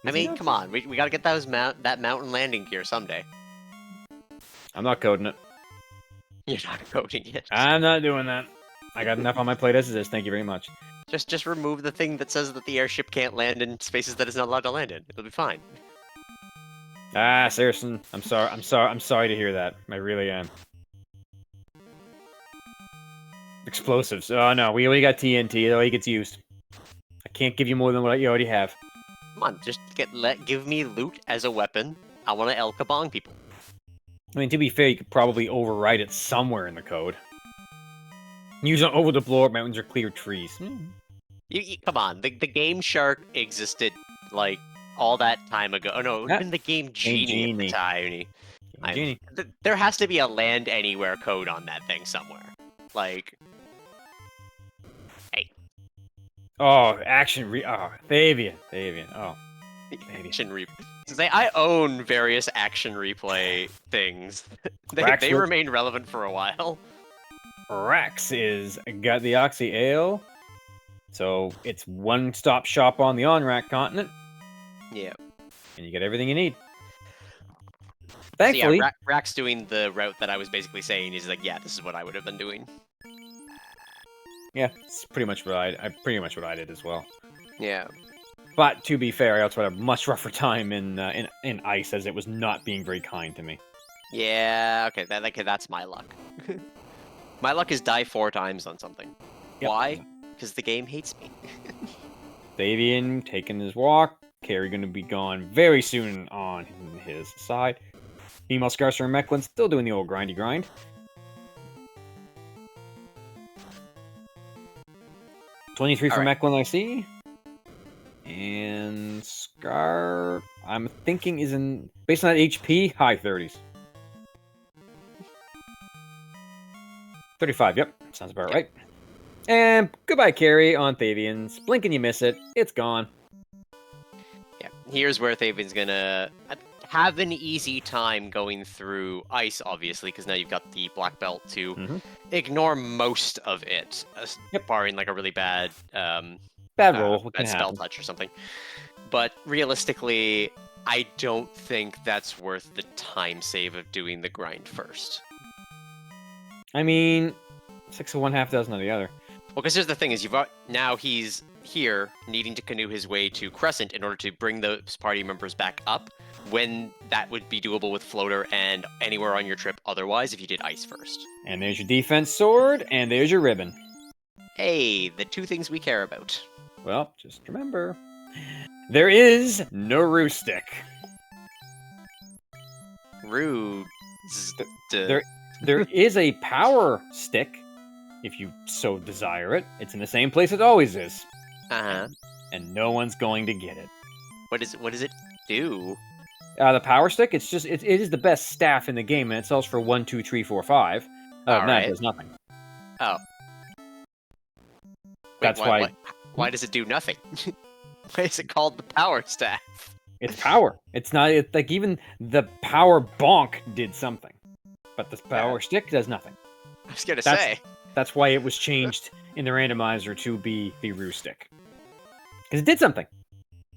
I mean, come on. We gotta get that mountain landing gear someday. I'm not coding it. You're not coding it. I'm not doing that. I got enough on my plate as it is. Thank you very much. Just remove the thing that says that the airship can't land in spaces that it's not allowed to land in. It'll be fine. Ah, Saracen, I'm sorry to hear that. I really am. Explosives. Oh no, we already got TNT. It already gets used. I can't give you more than what you already have. Come on, just give me loot as a weapon. I want to El Kabong people. I mean, to be fair, you could probably overwrite it somewhere in the code. Use it over the blow-up mountains or clear trees. Come on, the Game Shark existed, like, all that time ago. Oh no, even the Game Genie at the time. Genie. There has to be a land anywhere code on that thing somewhere. Like, hey, Oh, Fabian. Oh, Fabian. Action replay. Say I own various action replay things. Rax they with remain relevant for a while. Rax is got the Oxy Ale, so it's one-stop shop on the on-rack continent, Yeah. and you get everything you need. So Thankfully, yeah, Rack's doing the route that I was basically saying. He's like, yeah, this is what I would have been doing. yeah, it's pretty much what I did as well. Yeah. But to be fair, I also had a much rougher time in ice, as it was not being very kind to me. Yeah. Okay. That's my luck. My luck is die 4 times on something. Yep. Why? Because the game hates me. Fabian taking his walk. Carrie going to be gone very soon on his side. Female Scarcer and Mechlin still doing the old grindy grind. $23 for Mechlin, I see. And Scar, I'm thinking, is in, based on that HP, high 30s. 35, yep. Sounds about right. And goodbye, Carrie, on Fabian's. Blink and you miss it. It's gone. Yeah. Here's where Thavian's gonna have an easy time going through ice, obviously, because now you've got the black belt to ignore most of it, barring like a really bad bad roll, bad spell touch or something. But realistically, I don't think that's worth the time save of doing the grind first. I mean, 6 of one, half dozen of the other. Well, because here's the thing: is now he's here needing to canoe his way to Crescent in order to bring those party members back up, when that would be doable with Floater and anywhere on your trip otherwise if you did ice first. And there's your defense sword, and there's your ribbon. Hey, the 2 things we care about. Well, just remember, there is no roost stick. Rude. There is a power stick, if you so desire it. It's in the same place it always is. Uh-huh. And no one's going to get it. What does it do? The power stick, it is the best staff in the game, and it sells for 1, 2, 3, 4, 5. No, it does nothing. Oh. That's why does it do nothing? Why is it called the power staff? It's power. It's not like even the power bonk did something, but the power stick does nothing. I was gonna say. That's why it was changed in the randomizer to be the roo stick, because it did something.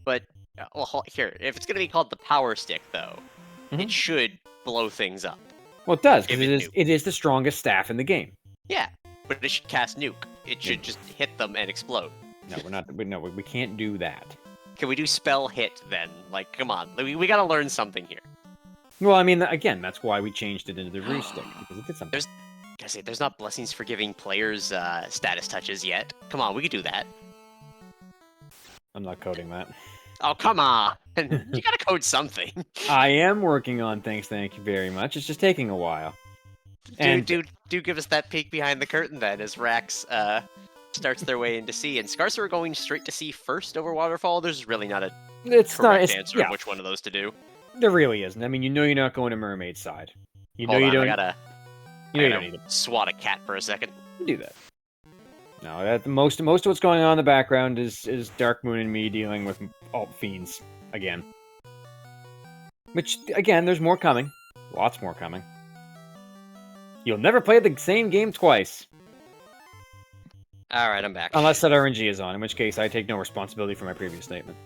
But well, here, if it's gonna be called the power stick, though, it should blow things up. Well, it does, because it is the strongest staff in the game. Yeah, but it should cast nuke. It should just hit them and explode. No, we're not. No, we can't do that. Can we do spell hit then? Like, come on, we gotta learn something here. Well, I mean, again, that's why we changed it into the roo stick, because it did something. There's not blessings for giving players status touches yet. Come on, we could do that. I'm not coding that. Oh, come on! You gotta code something. I am working on things. Thank you very much. It's just taking a while. Do give us that peek behind the curtain then, as Rax starts their way into sea, and Scarcer are going straight to sea first over Waterfall. There's really not a correct answer of which one of those to do. There really isn't. I mean, you know you're not going to Mermaid side. You know Hold you on, don't. I gotta need to swat a cat for a second. Do that. No, most of what's going on in the background is Dark Moon and me dealing with alt fiends again. Which again, there's more coming. Lots more coming. You'll never play the same game twice. Alright, I'm back. Unless that RNG is on, in which case I take no responsibility for my previous statement.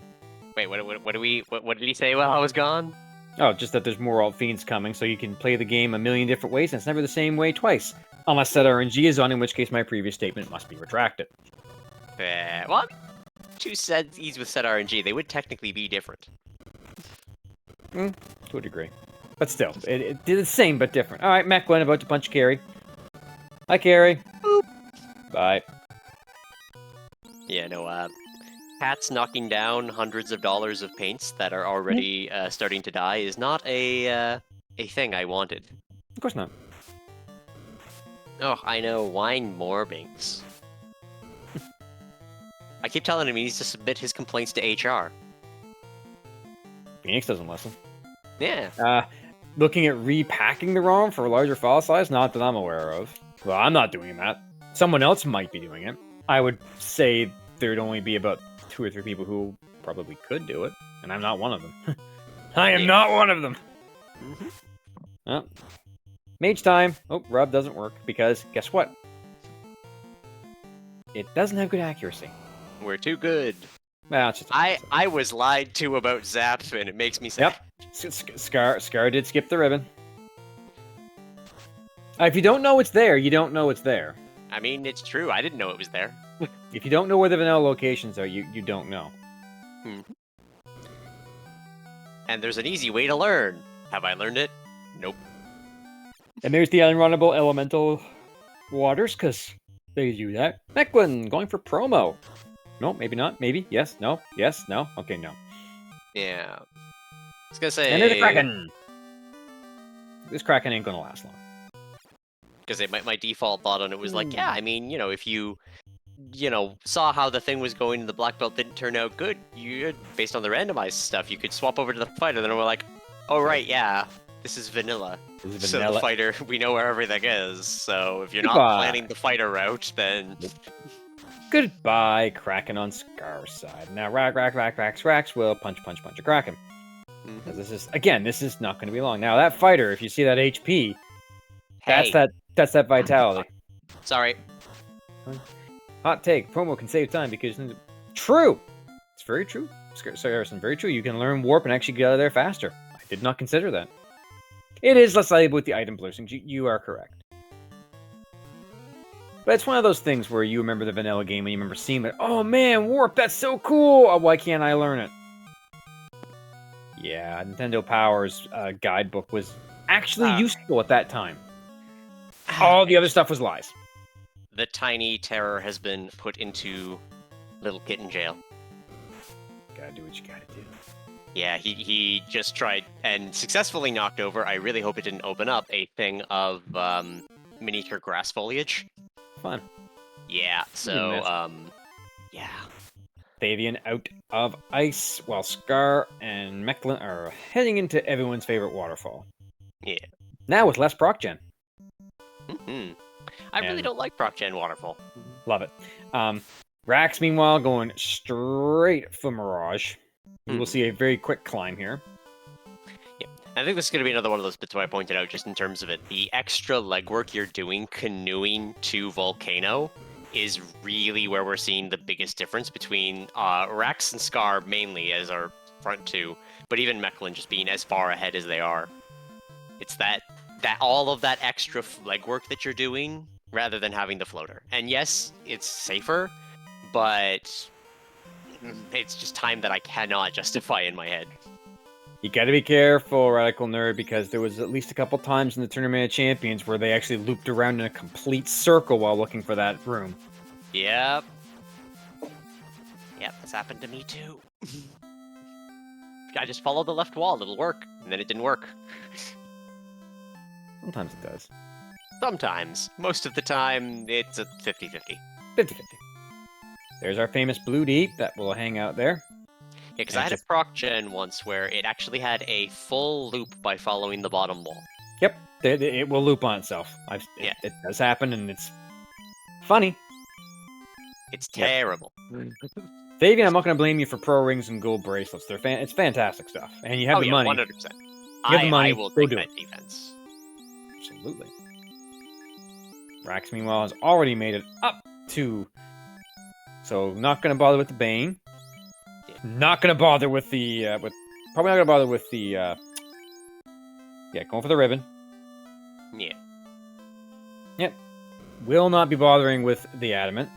Wait, what did he say while I was gone? Oh, just that there's more alt fiends coming, so you can play the game a million different ways, and it's never the same way twice. Unless that RNG is on, in which case my previous statement must be retracted. Well, two sets with set RNG, they would technically be different. To a degree. But still, it did the same but different. Alright, Mechlin about to punch Carrie. Hi, Carrie. Boop. Bye. Yeah, no, cats knocking down hundreds of dollars of paints that are already starting to die is not a thing I wanted. Of course not. Oh, I know, whine more, Binks. I keep telling him he needs to submit his complaints to HR. Phoenix doesn't listen. Yeah. Looking at repacking the ROM for a larger file size? Not that I'm aware of. Well, I'm not doing that. Someone else might be doing it. I would say there'd only be about 2 or 3 people who probably could do it, and I'm not one of them. I am not one of them. Oh. Mage time. Oh, rub doesn't work because guess what? It doesn't have good accuracy. We're too good. Well, it's just I was lied to about Zap, and it makes me sad. Yep. Scar did skip the ribbon. If you don't know it's there, you don't know it's there. I mean, it's true. I didn't know it was there. If you don't know where the vanilla locations are, you don't know. And there's an easy way to learn. Have I learned it? Nope. And there's the unrunnable elemental waters, because they do that. Mechlin going for promo. No, maybe not. Maybe. Yes. No. Yes. No. Okay, no. Yeah. I was gonna say. And there's a Kraken. This Kraken ain't gonna last long. Because my default thought on it was like, yeah, I mean, if you, saw how the thing was going and the black belt didn't turn out good, based on the randomized stuff, you could swap over to the fighter. Then we're like, oh, right, yeah, this is vanilla. So the fighter, we know where everything is. So if you're not planning the fighter route, then... Goodbye, Kraken on Scar's side. Now, Rax will punch a Kraken. Because this is not going to be long. Now, that fighter, if you see that HP, that's that vitality. Sorry. Hot take. Promo can save time because... True! It's very true. Sorry, Harrison, very true. You can learn Warp and actually get out of there faster. I did not consider that. It is less valuable with the item blessings. You are correct. But it's one of those things where you remember the vanilla game and you remember seeing it. Oh man, Warp, that's so cool! Oh, why can't I learn it? Yeah, Nintendo Power's guidebook was actually useful at that time. All the other stuff was lies. The tiny terror has been put into little kitten jail. Gotta do what you gotta do. Yeah, he just tried and successfully knocked over, I really hope it didn't open up, a thing of miniature grass foliage. Fun. Yeah, so, yeah. Fabian out of ice, while Scar and Mechlin are heading into everyone's favorite waterfall. Yeah. Now with less proc gen. I really don't like proc gen waterfall. Love it. Rax, meanwhile, going straight for Mirage. We will see a very quick climb here. Yeah, I think this is going to be another one of those bits where I pointed out just in terms of it. The extra legwork you're doing canoeing to Volcano is really where we're seeing the biggest difference between Rax and Scar mainly as our front two, but even Mechlin just being as far ahead as they are. It's that all of that extra legwork that you're doing rather than having the floater. And yes, it's safer, but it's just time that I cannot justify in my head. You gotta be careful, Radical Nerd, because there was at least a couple times in the Tournament of Champions where they actually looped around in a complete circle while looking for that room. Yep. Yep, this happened to me too. I just followed the left wall, it'll work, and then it didn't work. Sometimes it does. Sometimes. Most of the time, it's a 50-50. 50-50. There's our famous Blue Deep that will hang out there. Yeah, because I had a proc gen once where it actually had a full loop by following the bottom wall. Yep, it will loop on itself. It does happen, and it's funny. It's terrible. Fabian, I'm not going to blame you for pro rings and gold bracelets. It's fantastic stuff, and you have the money. 100%. You have the money. I will take that defense. Absolutely. Rax, meanwhile, has already made it up to... So, not going to bother with the Bane. Yeah. Not going to bother with the... Probably not going to bother with the... Yeah, going for the ribbon. Yeah. Yep. Will not be bothering with the adamant.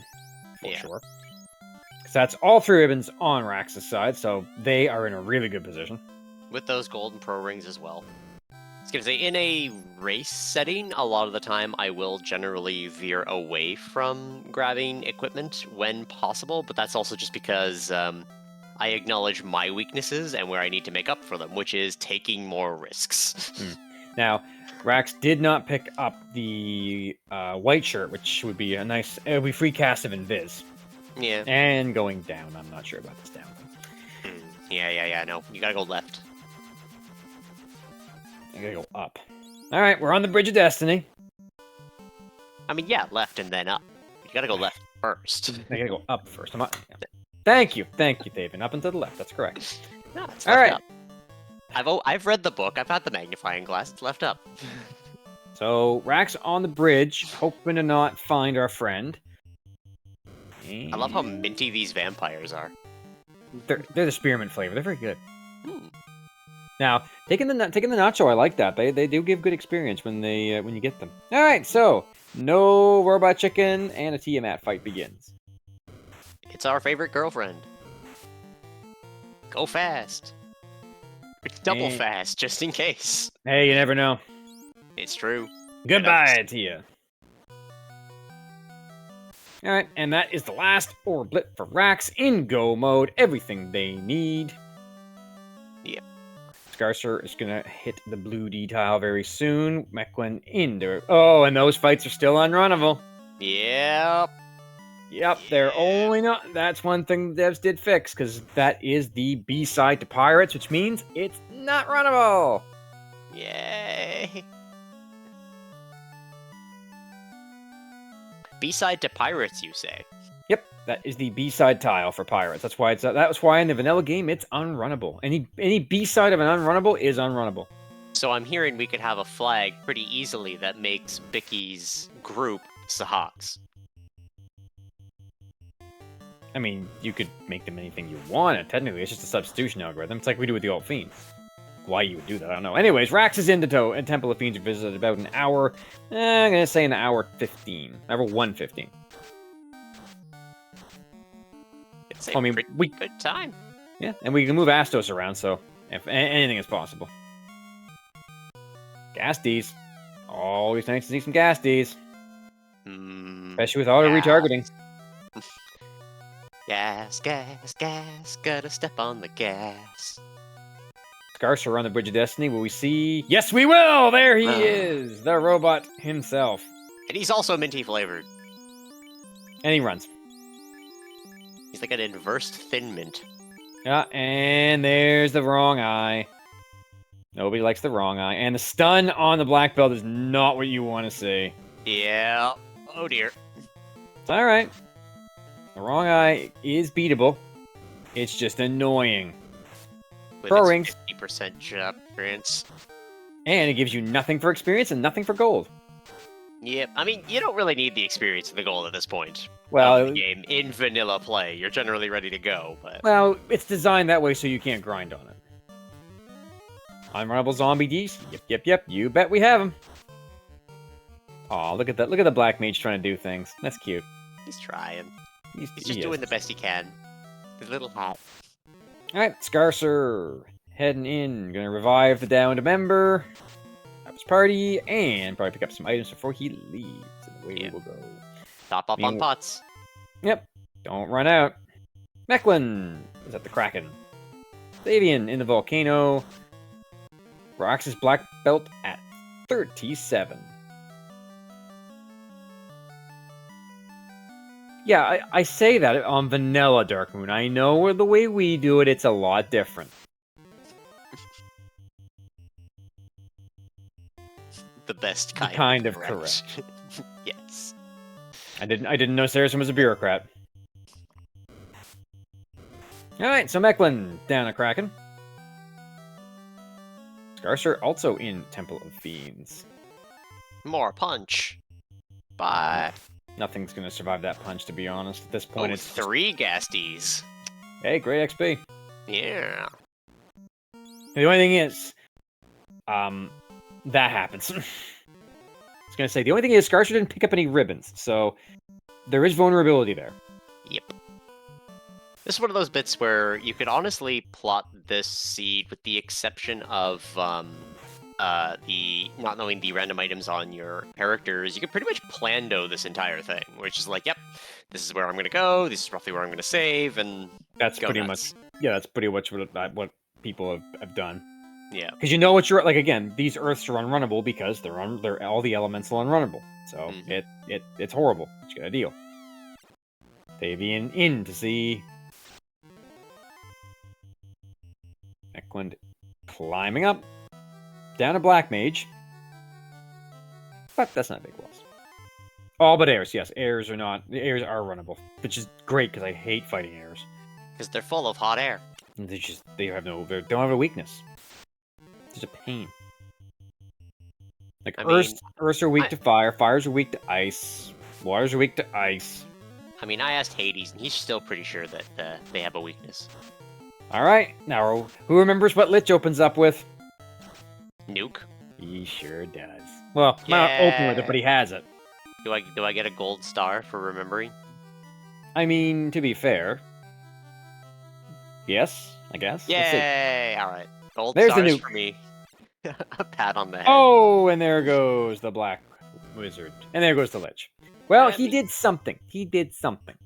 For sure. Because that's all 3 ribbons on Rax's side, so they are in a really good position. With those golden pro rings as well. I was going to say, in a race setting, a lot of the time I will generally veer away from grabbing equipment when possible, but that's also just because I acknowledge my weaknesses and where I need to make up for them, which is taking more risks. Now, Rax did not pick up the white shirt, which would be a nice... It would be free cast of Invis. Yeah. And going down. I'm not sure about this down thing. Yeah, no. You gotta go left. I gotta go up. Alright, we're on the Bridge of Destiny. I mean, yeah, left and then up. You gotta go left first. I gotta go up first. Yeah. Thank you, David. Up and to the left. That's correct. No, it's All left right. up. I've read the book. I've had the magnifying glass. It's left up. So Rax on the bridge, hoping to not find our friend. I love how minty these vampires are. They're the spearmint flavor. They're very good. Hmm. Now, taking the nacho, I like that. They do give good experience when you get them. All right, so no robot chicken and a Tiamat fight begins. It's our favorite girlfriend. Go fast. Double fast, just in case. Hey, you never know. It's true. Goodbye, Tia. All right, and that is the last orblet for Rax in go mode. Everything they need. Yep. Scarcer is gonna hit the blue D tile very soon. Mechlin into. Oh, and those fights are still unrunnable. Yep. Yep, they're only not. That's one thing the devs did fix, because that is the B-side to Pirates, which means it's not runnable. Yay. B-side to Pirates, you say? Yep, that is the B-side tile for Pirates. That's why that's why in the vanilla game it's unrunnable. Any B-side of an unrunnable is unrunnable. So I'm hearing we could have a flag pretty easily that makes Bicky's group Seahawks. I mean, you could make them anything you want, and technically it's just a substitution algorithm. It's like we do with the Alt Fiends. Why you would do that, I don't know. Anyways, Rax is into and Temple of Fiends visited about an hour. I'm gonna say an hour 15. Hour 1:15. It's a pretty good time. Yeah, and we can move Astos around, so if anything is possible. Gas Ds. Always nice to see some gas Ds. Especially with auto retargeting. Gas, gotta step on the gas. Scarcer on the Bridge of Destiny, will we see? Yes, we will! There he is! The robot himself. And he's also minty flavored. And he runs. He's like an inverse Thin Mint. Yeah, and there's the wrong eye. Nobody likes the wrong eye. And the stun on the black belt is not what you want to see. Yeah. Oh dear. It's alright. The wrong eye is beatable. It's just annoying. Pro rings. 50% job experience. And it gives you nothing for experience and nothing for gold. Yep. I mean, you don't really need the experience and the gold at this point. Well, of the game in vanilla play, you're generally ready to go. But well, it's designed that way so you can't grind on it. Unrunnable zombie Ds. Yep. You bet we have them. Aw, look at that. Look at the black mage trying to do things. That's cute. He's trying. He's just he doing the best he can. His little hat. Alright, Scarcer. Heading in. Gonna revive the downed member. Have his party. And probably pick up some items before he leaves. And away we will go. Top up on pots. Yep. Don't run out. Mechlin is at the Kraken. Davian in the volcano. Rax's black belt at 37. Yeah, I say that on vanilla Dark Moon. I know the way we do it, it's a lot different. The best kind of correct. Yes. I didn't know Saracen was a bureaucrat. Alright, so Mechlin down a Kraken. Scarcer also in Temple of Fiends. More punch. Bye. Nothing's gonna survive that punch, to be honest. At this point, it's 3 Gasties. Hey, great XP. Yeah. The only thing is, that happens. I was gonna say, the only thing is Scarcer didn't pick up any ribbons, so there is vulnerability there. Yep. This is one of those bits where you could honestly plot this seed with the exception of the not knowing the random items on your characters. You could pretty much plando this entire thing, which is like, yep, this is where I'm gonna go, this is roughly where I'm gonna save, and that's go pretty nuts. much, yeah, that's pretty much what people have done. Yeah, because you know what you're like. Again, these Earths are unrunnable because they're all the elemental unrunnable. So it's horrible. But you gotta deal. Davian in to see Mechlin climbing up down a black mage, but that's not a big loss. All but airs, yes. Airs are not. The airs are runnable, which is great because I hate fighting airs. Because they're full of hot air. They don't have a weakness. It's just a pain. Like I mean, Earths are weak to fire. Fires are weak to ice. Waters are weak to ice. I mean, I asked Hades, and he's still pretty sure that they have a weakness. All right, now who remembers what Lich opens up with? Nuke. He sure does. Well, might not open with it, but he has it. Do I get a gold star for remembering? I mean, to be fair, yes, I guess. Yay! All right, gold There's the stars nuke. for me. A pat on the head. Oh, and there goes the black wizard, and there goes the Lich. Well, he did something. He did something.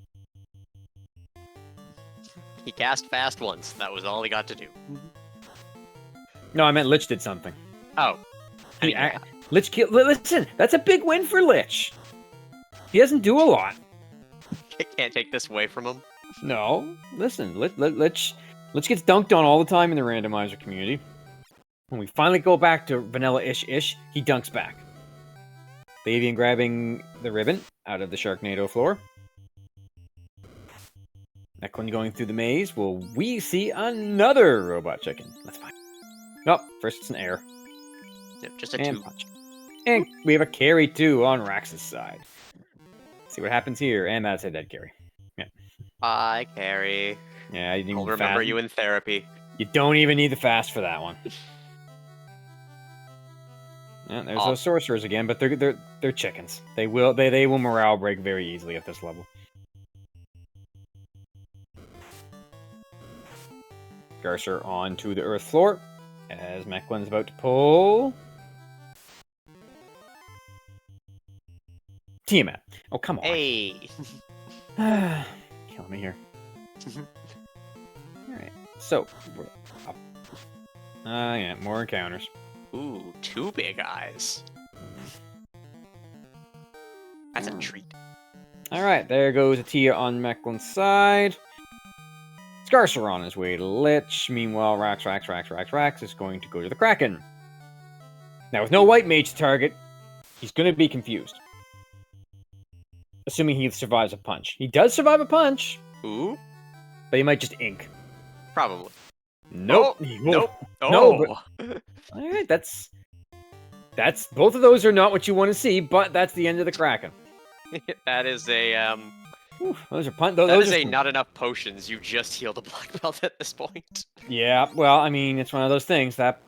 He cast fast once. That was all he got to do. No, I meant Lich did something. Oh. Lich killed. Listen, that's a big win for Lich. He doesn't do a lot. Can't take this away from him. No, listen, Lich gets dunked on all the time in the randomizer community. When we finally go back to vanilla-ish, he dunks back. The avian grabbing the ribbon out of the Sharknado floor. Eklund going through the maze. Will we see another robot chicken? Let's find. Nope, first it's an air. Yep, just a And two. punch. And we have a carry too on Rax's side. See what happens here. And that's a dead carry. Yeah. Bye, Carrie. Yeah, I didn't I'll even remember fast. you in therapy. You don't even need the fast for that one. Yeah, there's those sorcerers again, but they're chickens. They will morale break very easily at this level. Garcer onto the earth floor as Mechlun's about to pull. Tiamat. Oh, come on. Hey. Killing me here. Alright, so we're up. Yeah, more encounters. Ooh, two big eyes. That's a treat. Alright, there goes a Tia on Mechlun's side. Scarcer on his way to Lich. Meanwhile, Rax is going to go to the Kraken. Now, with no white mage to target, he's going to be confused. Assuming he survives a punch. He does survive a punch. Ooh. But he might just ink. Probably. Nope. Oh, nope. Oh. No, but... Alright, that's... Both of those are not what you want to see, but that's the end of the Kraken. That is a, Oof, those are That is not enough potions. You just healed a black belt at this point. Yeah, well, I mean, it's one of those things that...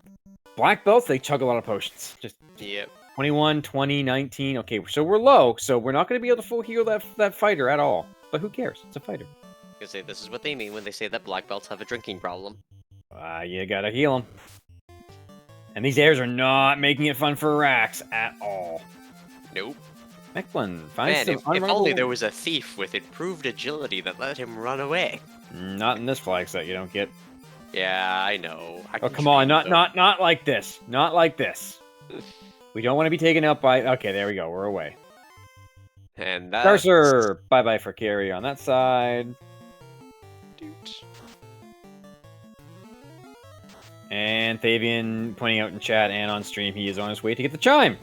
Black belts, they chug a lot of potions. Just... Yep. 21, 20, 19. Okay, so we're low, so we're not going to be able to full heal that fighter at all. But who cares? It's a fighter. I say this is what they mean when they say that black belts have a drinking problem. You gotta heal them. And these airs are not making it fun for Rax at all. Nope. Mechlun finds Man, some if only there was a thief with improved agility that let him run away. Not in this flag set, you don't get. Yeah, I know. Oh, come on, not like this. Not like this. We don't want to be taken out by... Okay, there we go, we're away. And that's... Garcer! Bye-bye for carry on that side. Dude. And Thavian pointing out in chat and on stream, he is on his way to get the chime.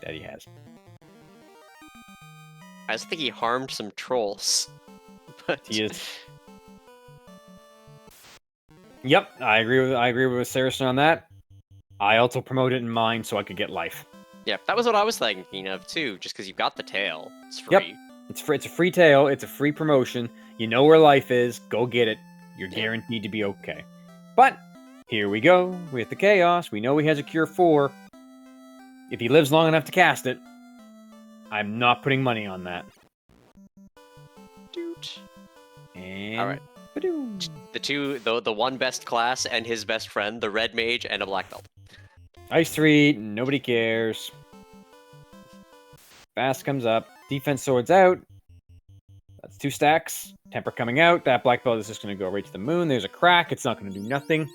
That he has. I just think he harmed some trolls. But He is. Yep, I agree with Saracen on that. I also promoted in mine so I could get life. Yep, that was what I was thinking of too, just because you've got the tail. It's free. Yep. It's free. It's a free tail. It's a free promotion. You know where life is. Go get it. You're guaranteed to be okay. But here we go with the chaos. We know he has a cure 4. If he lives long enough to cast it, I'm not putting money on that. Dude. And all right. The one best class and his best friend, the red mage and a black belt. Ice 3, nobody cares. Fast comes up. Defense sword's out. That's 2 stacks. Temper coming out. That black belt is just going to go right to the moon. There's a crack. It's not going to do nothing.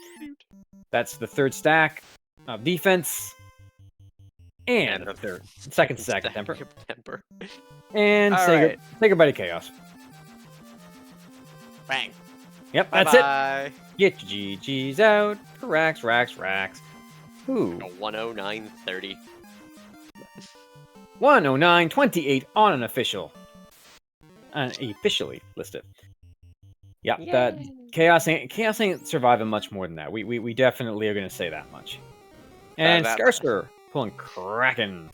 That's the 3rd stack of defense. And the second stack of temper. And say goodbye to chaos. Bang. Yep, Bye that's it. Get your GGs out. Rax. Ooh. 109.30. 109.28 on an officially listed. Yep, that Yay. chaos ain't surviving much more than that. We definitely are gonna say that much. And That Scarcer pulling Kraken.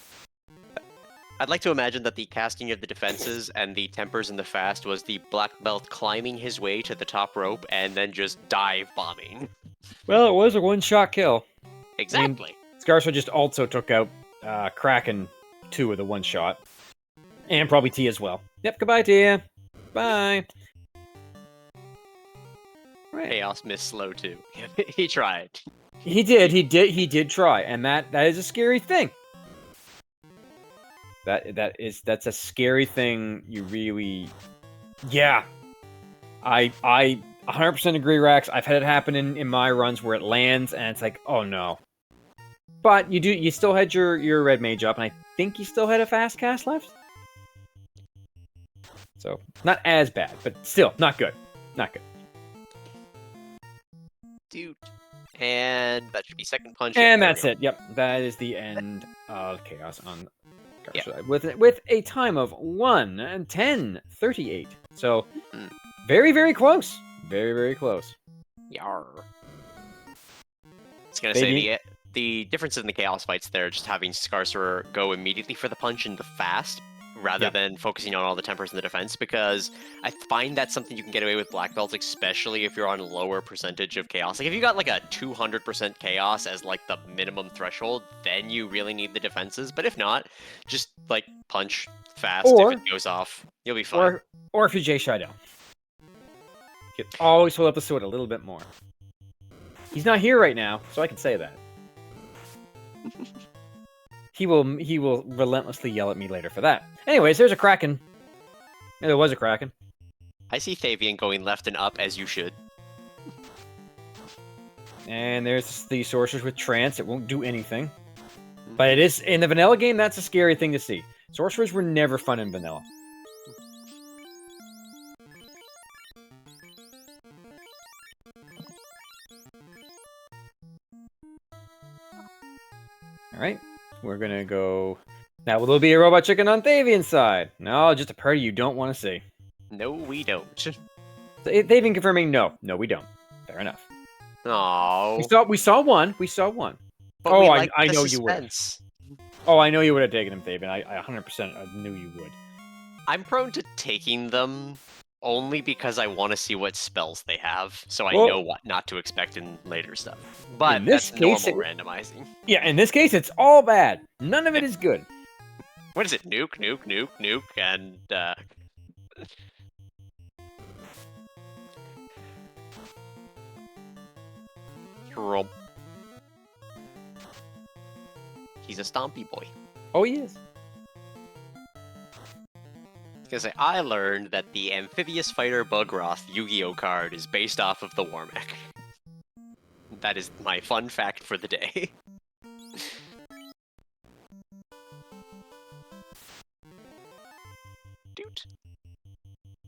I'd like to imagine that the casting of the defenses and the tempers in the fast was the black belt climbing his way to the top rope and then just dive bombing. Well, it was a one-shot kill. Exactly. Scarcer just also took out Kraken 2 with a one-shot. And probably T as well. Yep, goodbye, T. Bye. Right. Chaos missed slow too. He tried. He did try, and that is a scary thing. That's a scary thing. You really, yeah. I 100% agree, Rax. I've had it happen in my runs where it lands and it's like, oh no. But you still had your red mage up, and I think you still had a fast cast left. So not as bad, but still not good. Not good. Dude. And that should be second punch. And that's it. Yep, that is the end of Chaos on Yep. with a time of 1:10:38. So very, very close. Very, very close. Yarr. I was gonna say the difference in the Chaos fights there, just having Scarcerer go immediately for the punch in the fast, rather than focusing on all the tempers in the defense, because I find that's something you can get away with black belts, especially if you're on lower percentage of chaos. Like if you got like a 200% chaos as like the minimum threshold, then you really need the defenses. But if not, just like punch fast. If it goes off, you'll be fine. Or if you J Shadow. You can always hold up the sword a little bit more. He's not here right now, so I can say that. He will relentlessly yell at me later for that. Anyways, there's a Kraken. Yeah, there was a Kraken. I see Thavian going left and up, as you should. And there's the Sorcerers with Trance. It won't do anything. But it is, in the vanilla game, that's a scary thing to see. Sorcerers were never fun in vanilla. Alright, we're gonna go... Now, will there be a robot chicken on Thavian's side? No, just a party you don't want to see. No, we don't. Thavian confirming no. No, we don't. Fair enough. Oh. We saw one. We saw one. But I know you would. Oh, I know you would have taken him, Thavian. I 100% knew you would. I'm prone to taking them only because I want to see what spells they have, so I know what not to expect in later stuff. But that's normal randomizing. Yeah, in this case, it's all bad. None of it is good. What is it? Nuke, nuke, nuke, nuke, and Rob. He's a stompy boy. Oh, he is. Because I learned that the Amphibious Fighter Bugroth Yu-Gi-Oh card is based off of the Warmech. That is my fun fact for the day. Dude.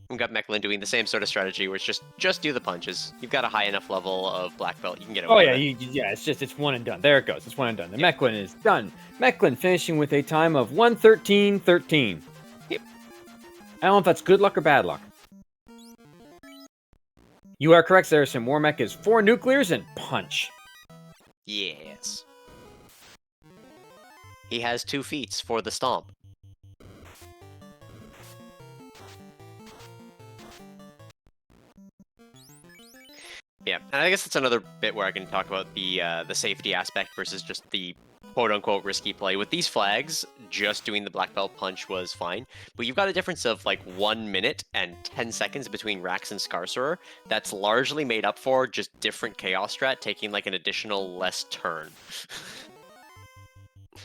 We've got Mechlin doing the same sort of strategy, where it's just do the punches. You've got a high enough level of black belt, you can get away with it. Yeah, it's one and done. There it goes. It's one and done. The Mechlin is done. Mechlin finishing with a time of 1:13:13. Yep. I don't know if that's good luck or bad luck. You are correct, Saracen. Warmech is 4 nuclears and punch. Yes. He has 2 feats for the stomp. Yeah, and I guess that's another bit where I can talk about the safety aspect versus just the quote-unquote risky play. With these flags, just doing the black belt punch was fine, but you've got a difference of like 1 minute and 10 seconds between Rax and Scarcerer that's largely made up for just different chaos strat taking like an additional less turn.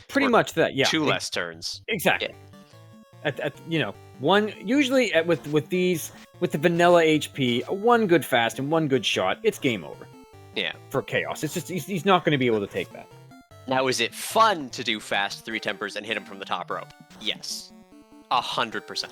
Pretty much that, yeah. 2 less turns. Exactly. Yeah. One usually with the vanilla HP, 1 good fast and 1 good shot, it's game over. Yeah. For chaos, it's just he's not going to be able to take that. Now, is it fun to do fast 3 tempers and hit him from the top rope? Yes. 100%.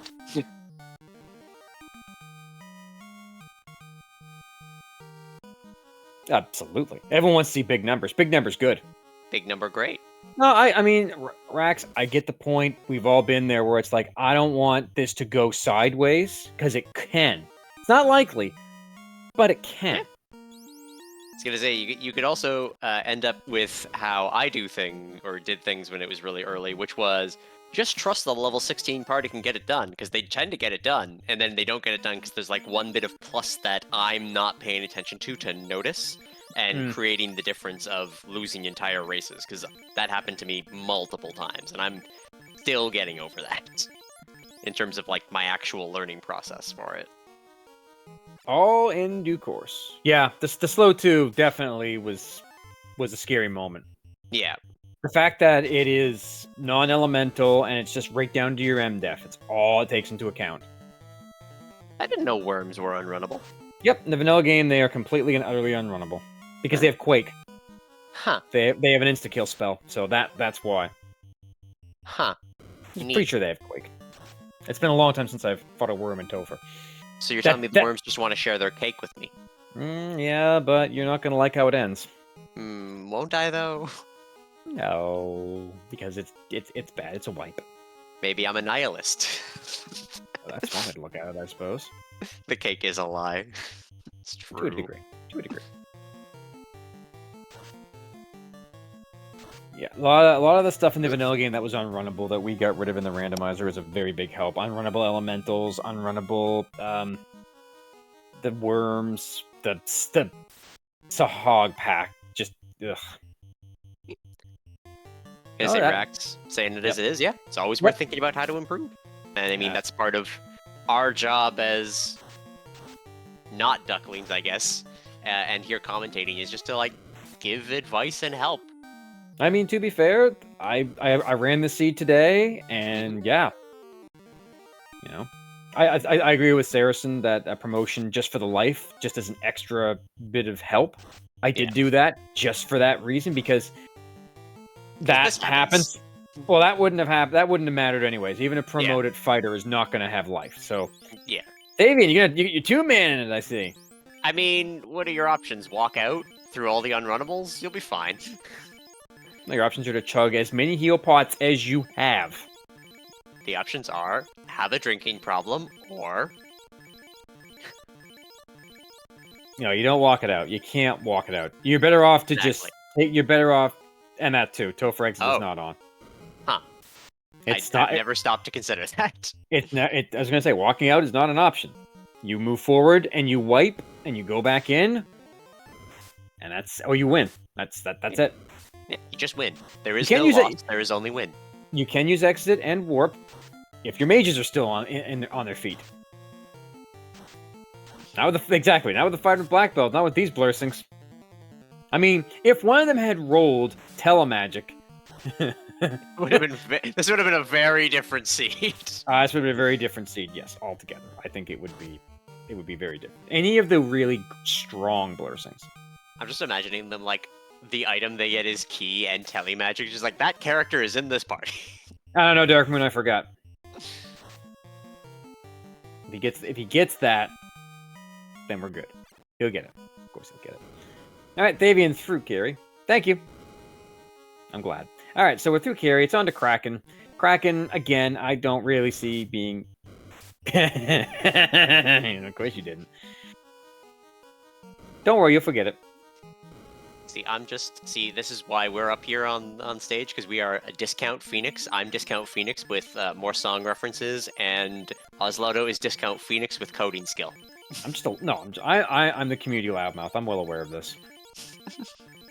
Absolutely. Everyone wants to see big numbers. Big numbers good. Big number, great. No, I mean, Rax, I get the point. We've all been there where it's like, I don't want this to go sideways, because it can. It's not likely, but it can. I was gonna say you could also end up with how I did things when it was really early, which was just trust the level 16 party can get it done because they tend to get it done, and then they don't get it done because there's like one bit of plus that I'm not paying attention to notice, and creating the difference of losing entire races because that happened to me multiple times, and I'm still getting over that in terms of like my actual learning process for it. All in due course. Yeah, the slow 2 definitely was a scary moment. Yeah. The fact that it is non-elemental and it's just right down to your MDef, it's all it takes into account. I didn't know worms were unrunnable. Yep, in the vanilla game they are completely and utterly unrunnable because they have Quake. Huh. They have an insta-kill spell, so that's why. Huh. I'm pretty sure they have Quake. It's been a long time since I've fought a worm in Topher. So you're telling me the worms just want to share their cake with me? Yeah, but you're not going to like how it ends. Won't I, though? No, because it's bad. It's a wipe. Maybe I'm a nihilist. Well, that's one way to look at it, I suppose. The cake is a lie. It's true. To a degree. To a degree. Yeah, a lot of the stuff in the vanilla game that was unrunnable that we got rid of in the randomizer is a very big help. Unrunnable elementals, unrunnable the worms, the Sahog pack. Just ugh. Is it Rax saying it as it is? Yeah, it's always worth thinking about how to improve. And I mean, that's part of our job as not ducklings, I guess, and here commentating is just to like give advice and help. I mean, to be fair, I ran the seed today, and yeah, you know, I agree with Saracen that a promotion just for the life, just as an extra bit of help. I did do that just for that reason because that happens. Well, that wouldn't have happened. That wouldn't have mattered anyways. Even a promoted fighter is not going to have life. So yeah, Davian, you're 2-man in it. I see. I mean, what are your options? Walk out through all the unrunnables. You'll be fine. Your options are to chug as many heal pots as you have. The options are have a drinking problem or... No, you don't walk it out. You can't walk it out. You're better off to just... You're better off... And that too. Topher exit is not on. Huh. I've never stopped to consider that. I was going to say, walking out is not an option. You move forward and you wipe and you go back in. And that's... Oh, you win. That's it. Yeah, you just win. There is no loss. There is only win. You can use exit and warp if your mages are still on their feet. Not with the fighter with black belt, not with these blursings. I mean, if one of them had rolled telemagic, this would have been a very different seed. This would have been a very different seed, yes, altogether. I think it would be very different. Any of the really strong blursings. I'm just imagining them like the item they get is key and telemagic, just like that character is in this party. I don't know, Dark Moon, I forgot. If he gets that, then we're good. He'll get it. Of course he'll get it. Alright, Thavian's fruit carry. Thank you. I'm glad. Alright, so we're through carry. It's on to Kraken. Kraken, again, I don't really see being... Of course you didn't. Don't worry, you'll forget it. See, this is why we're up here on stage, because we are a Discount Phoenix. I'm Discount Phoenix with more song references, and Oslodo is Discount Phoenix with coding skill. I'm the community loudmouth. I'm well aware of this.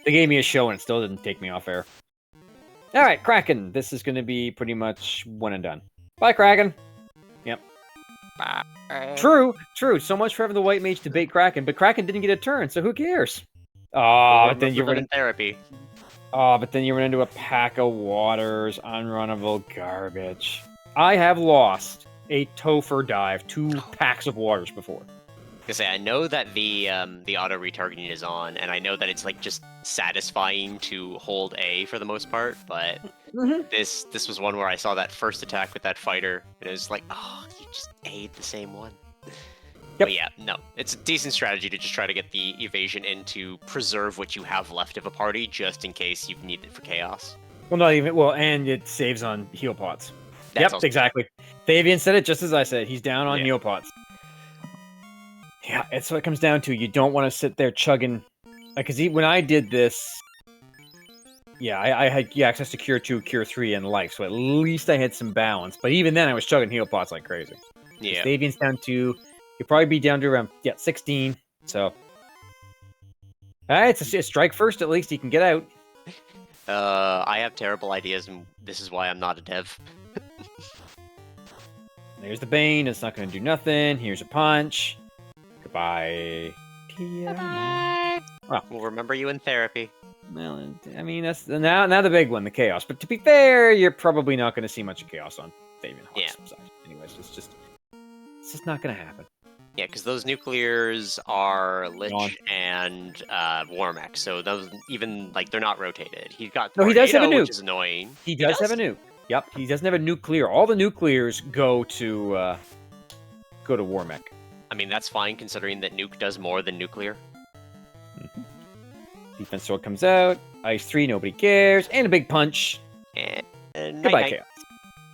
They gave me a show and it still didn't take me off air. Alright, Kraken. This is going to be pretty much one and done. Bye, Kraken. Yep. Bye. True. So much for having the white mage debate Kraken, but Kraken didn't get a turn, so who cares? Oh, but then you run in therapy. Oh, but then you run into a pack of waters, unrunnable garbage. I have lost a Topher dive 2 packs of waters before. I know that the auto retargeting is on, and I know that it's like just satisfying to hold A for the most part. But this was one where I saw that first attack with that fighter, and it was like, oh, you just A'd the same one. Yep. But yeah, no, it's a decent strategy to just try to get the evasion in to preserve what you have left of a party, just in case you need it for chaos. Well, not even. Well, and it saves on heal pots. That's Yep, also exactly. Fabian said it just as I said. He's down on Yeah. heal pots. Yeah, it's what it comes down to. You don't want to sit there chugging. Because when I did this, yeah, I had access to Cure 2, Cure 3, and Life, so at least I had some balance. But even then, I was chugging heal pots like crazy. Yeah. Fabian's down to, he'll probably be down to around 16. So, it's a strike first. At least he can get out. I have terrible ideas, and this is why I'm not a dev. There's the Bane. It's not going to do nothing. Here's a punch. Goodbye. Bye. Well, We'll remember you in therapy. Well, I mean, that's now the big one, the Chaos. But to be fair, you're probably not going to see much of Chaos on Fabian Hawk's side. Anyways, it's just not going to happen. Yeah, because those nuclears are Lich Gone. and Warmack, so those even they're not rotated. He's got No, he does have a Tornado, nuke. which is annoying. He does have a nuke. Yep, he doesn't have a nuclear. All the nuclears go to Warmack. I mean, that's fine considering that nuke does more than nuclear. Mm-hmm. Defense sword comes out. Ice 3, nobody cares, and a big punch. And Goodbye, night. Chaos.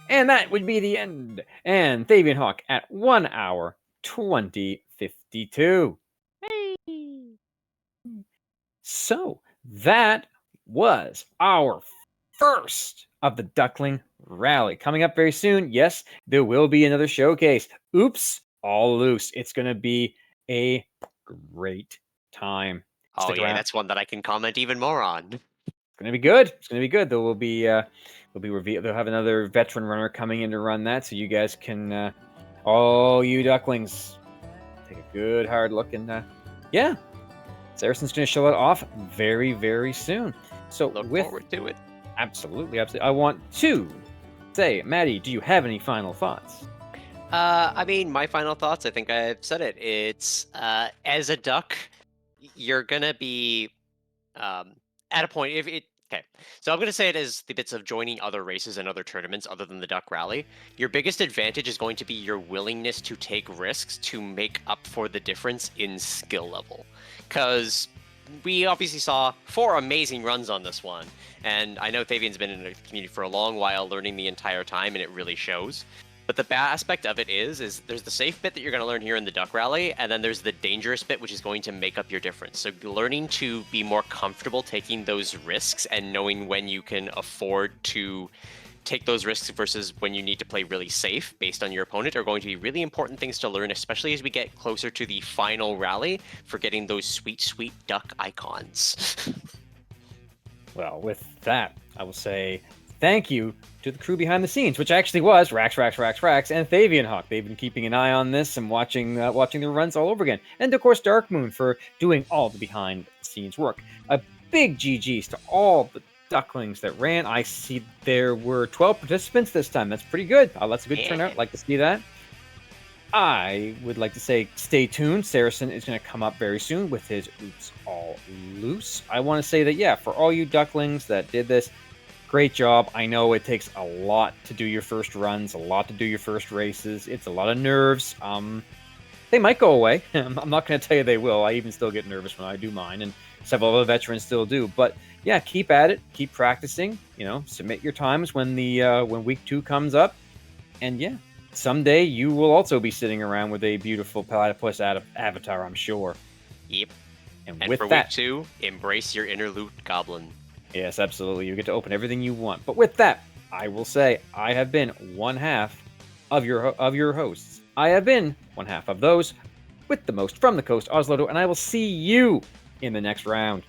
And that would be the end. And Fabian Hawk at 1 hour 20:52. So that was our first of the Duckling Rally. Coming up very soon, yes, there will be another showcase. Oops, all loose. It's going to be a great time. Stick around. That's one that I can comment even more on. It's going to be good. It's going to be good. There will be they'll have another veteran runner coming in to run that, so you guys can all you ducklings take a good hard look and yeah. Saracen's going to show it off very, very soon. So Look with forward to it. Absolutely. I want to say, Maddie, do you have any final thoughts? I mean, my final thoughts, I think I've said it. It's as a duck, you're gonna be at a point okay. So I'm gonna say it as the bits of joining other races and other tournaments other than the Duck Rally. Your biggest advantage is going to be your willingness to take risks to make up for the difference in skill level. Because we obviously saw 4 amazing runs on this one, and I know Fabian's been in the community for a long while, learning the entire time, and it really shows. But the bad aspect of it is there's the safe bit that you're going to learn here in the Duck Rally, and then there's the dangerous bit, which is going to make up your difference. So learning to be more comfortable taking those risks and knowing when you can afford to take those risks versus when you need to play really safe based on your opponent are going to be really important things to learn, especially as we get closer to the final rally for getting those sweet, sweet duck icons. Well, with that, I will say thank you to the crew behind the scenes, which actually was Rax, and Fabian Hawk. They've been keeping an eye on this and watching the runs all over again. And of course, Dark Moon for doing all the behind-the-scenes work. A big GG's to all the ducklings that ran. I see there were 12 participants this time. That's pretty good. That's a good turnout. Like to see that. I would like to say stay tuned. Saracen is going to come up very soon with his Oops All Loose. I want to say that, yeah, for all you ducklings that did this, great job. I know it takes a lot to do your first runs, a lot to do your first races. It's a lot of nerves. They might go away. I'm not going to tell you they will. I even still get nervous when I do mine, and several other veterans still do. But yeah, keep at it. Keep practicing. Submit your times when when week 2 comes up, and yeah, someday you will also be sitting around with a beautiful platypus avatar, I'm sure. Yep. And And with for that, week 2, embrace your inner loot goblin. yes, absolutely. You get to open everything you want. But with that, I will say I have been one half of your hosts. I have been one half of those with the most from the coast, Oslo, and I will see you in the next round.